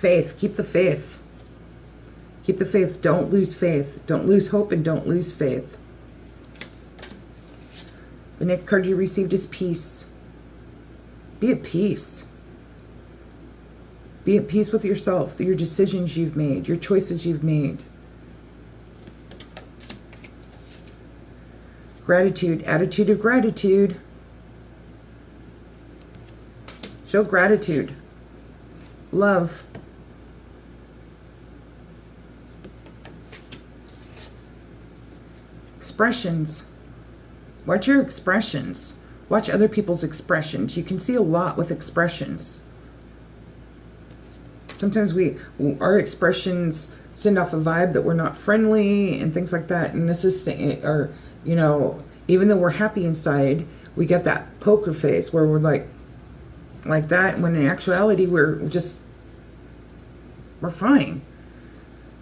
Faith. Keep the faith. Keep the faith. Don't lose faith. Don't lose hope and don't lose faith. The next card you received is peace. Be at peace. Be at peace with yourself, your decisions you've made, your choices you've made. Gratitude. Attitude of gratitude. Show gratitude. Love. Expressions. Watch your expressions. Watch other people's expressions. You can see a lot with expressions. Sometimes our expressions send off a vibe that we're not friendly and things like that. And this is, or even though we're happy inside, we get that poker face where we're like that, when in actuality we're fine.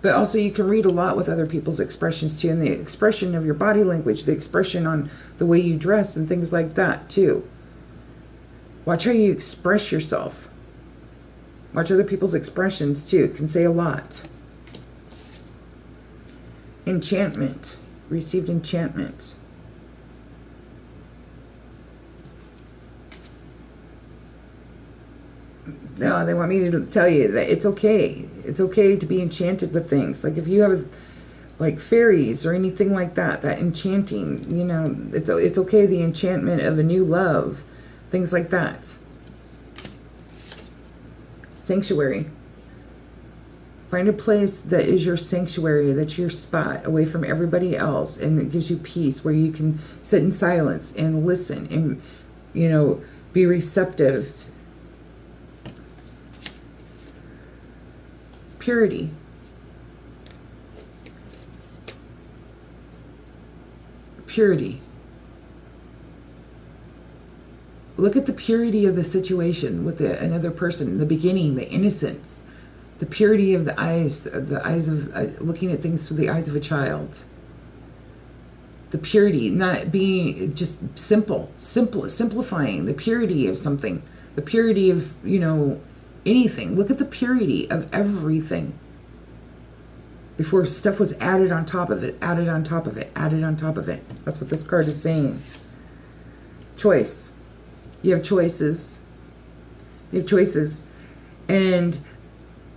But also you can read a lot with other people's expressions too, and the expression of your body language, the expression on the way you dress and things like that too. Watch how you express yourself. Watch other people's expressions too. It can say a lot. Enchantment. Received enchantment. No, they want me to tell you that it's okay. It's okay to be enchanted with things. Like if you have like fairies or anything like that, that enchanting, it's okay. The enchantment of a new love, things like that. Sanctuary. Find a place that is your sanctuary, that's your spot, away from everybody else, and it gives you peace, where you can sit in silence and listen and, be receptive. Purity. Purity. Look at the purity of the situation with another person, the beginning, the innocence, the purity of the eyes of looking at things through the eyes of a child. The purity, not being just simplifying the purity of something, the purity of, anything. Look at the purity of everything before stuff was added on top of it, added on top of it, added on top of it. That's what this card is saying. Choice. You have choices. You have choices. And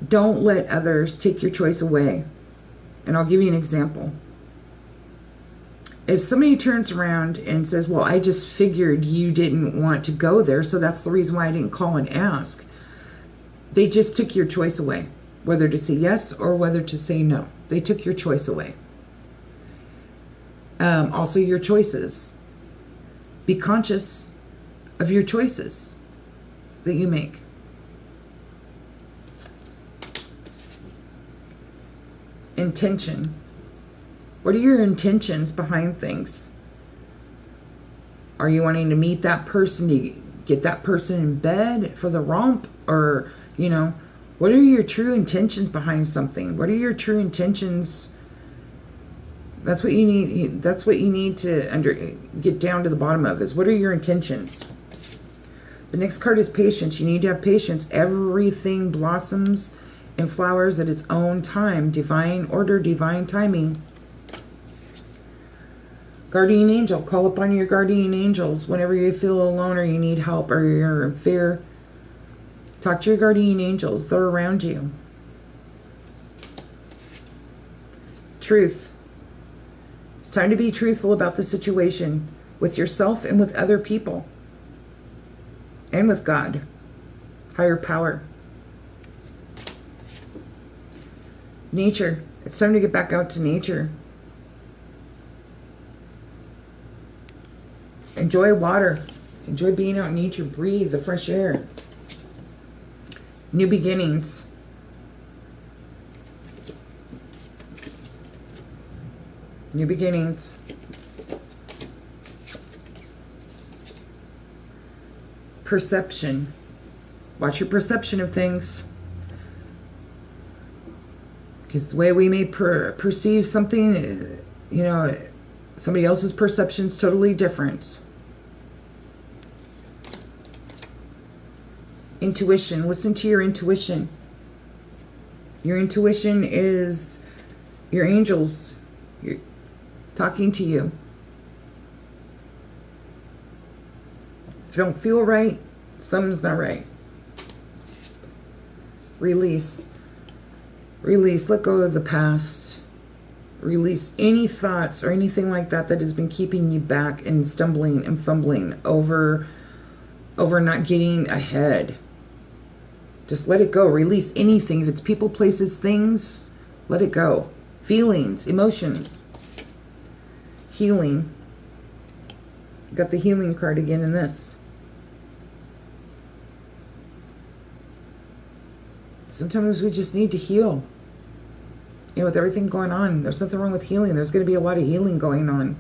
don't let others take your choice away. And I'll give you an example. If somebody turns around and says, well, I just figured you didn't want to go there, so that's the reason why I didn't call and ask. They just took your choice away, whether to say yes or whether to say no. They took your choice away. Also, your choices. Be conscious of your choices that you make. Intention. What are your intentions behind things? Are you wanting to meet that person, to get that person in bed for the romp? Or, what are your true intentions behind something? What are your true intentions? That's what you need. That's what you need to get down to the bottom of, is what are your intentions? The next card is patience. You need to have patience. Everything blossoms and flowers at its own time. Divine order, divine timing. Guardian angel. Call upon your guardian angels whenever you feel alone or you need help or you're in fear. Talk to your guardian angels. They're around you. Truth. It's time to be truthful about the situation with yourself and with other people. And with God. Higher power. Nature. It's time to get back out to nature. Enjoy water. Enjoy being out in nature. Breathe the fresh air. New beginnings. New beginnings. Perception. Watch your perception of things. Because the way we may perceive something, somebody else's perception is totally different. Intuition. Listen to your intuition. Your intuition is your angels. You're talking to you. If you don't feel right, something's not right. Release. Release. Let go of the past. Release any thoughts or anything like that that has been keeping you back and stumbling and fumbling over not getting ahead. Just let it go. Release anything. If it's people, places, things, let it go. Feelings, emotions. Healing. Got the healing card again in this. Sometimes we just need to heal. With everything going on, there's nothing wrong with healing. There's going to be a lot of healing going on.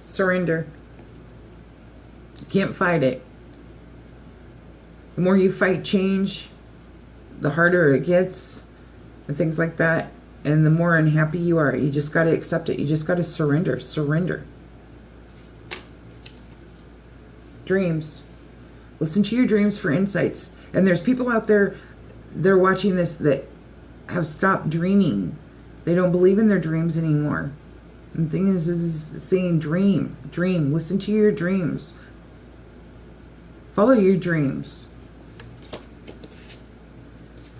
Surrender. You can't fight it. The more you fight change, the harder it gets, and things like that. And the more unhappy you are, you just got to accept it. You just got to surrender. Surrender. Dreams. Listen to your dreams for insights. And there's people out there, they're watching this, that have stopped dreaming. They don't believe in their dreams anymore. And the thing is saying dream. Dream. Listen to your dreams. Follow your dreams.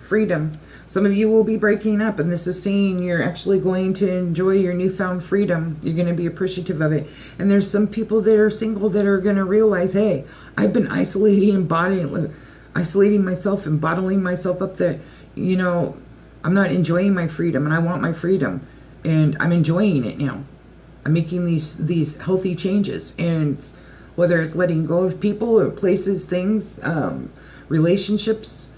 Freedom. Some of you will be breaking up, and this is saying you're actually going to enjoy your newfound freedom. You're going to be appreciative of it. And there's some people that are single that are going to realize, hey, I've been isolating myself and bottling myself up that, I'm not enjoying my freedom, and I want my freedom. And I'm enjoying it now. I'm making these healthy changes. And whether it's letting go of people or places, things, relationships,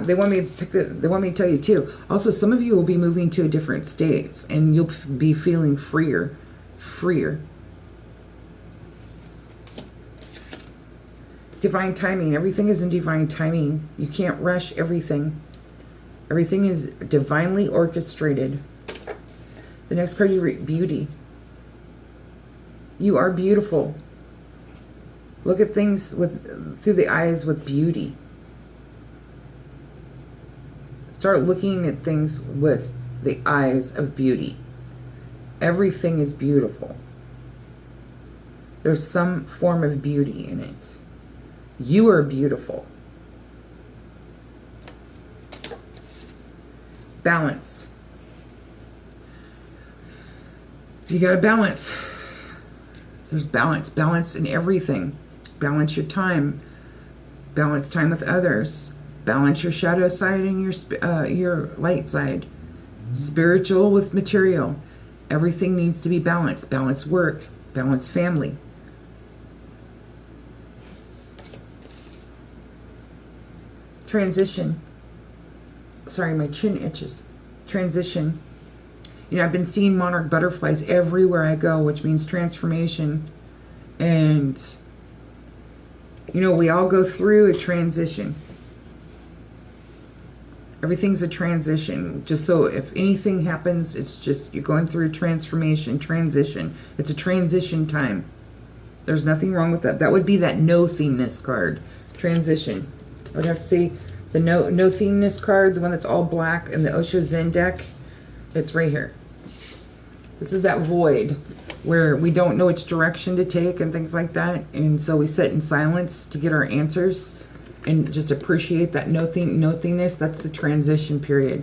They want me to tell you too. Also, some of you will be moving to a different states, and you'll be feeling freer. Divine timing. Everything is in divine timing. You can't rush everything. Everything is divinely orchestrated. The next card you read, beauty. You are beautiful. Look at things through the eyes with beauty. Start looking at things with the eyes of beauty. Everything is beautiful. There's some form of beauty in it. You are beautiful. Balance. You got to balance. There's balance. Balance in everything. Balance your time. Balance time with others. Balance your shadow side and your light side. Spiritual with material. Everything needs to be balanced. Balance work. Balance family. Transition. Sorry, my chin itches. Transition. You know, I've been seeing monarch butterflies everywhere I go, which means transformation. And, you know, we all go through a transition. Everything's a transition. Just so if anything happens, it's just you're going through a transformation, transition. It's a transition time. There's nothing wrong with that. That would be that no-thingness card. Transition. I would have to say the no-thingness card, the one that's all black in the OSHO Zen deck. It's right here. This is that void where we don't know which direction to take and things like that. And so we sit in silence to get our answers and just appreciate that no-thingness. That's the transition period.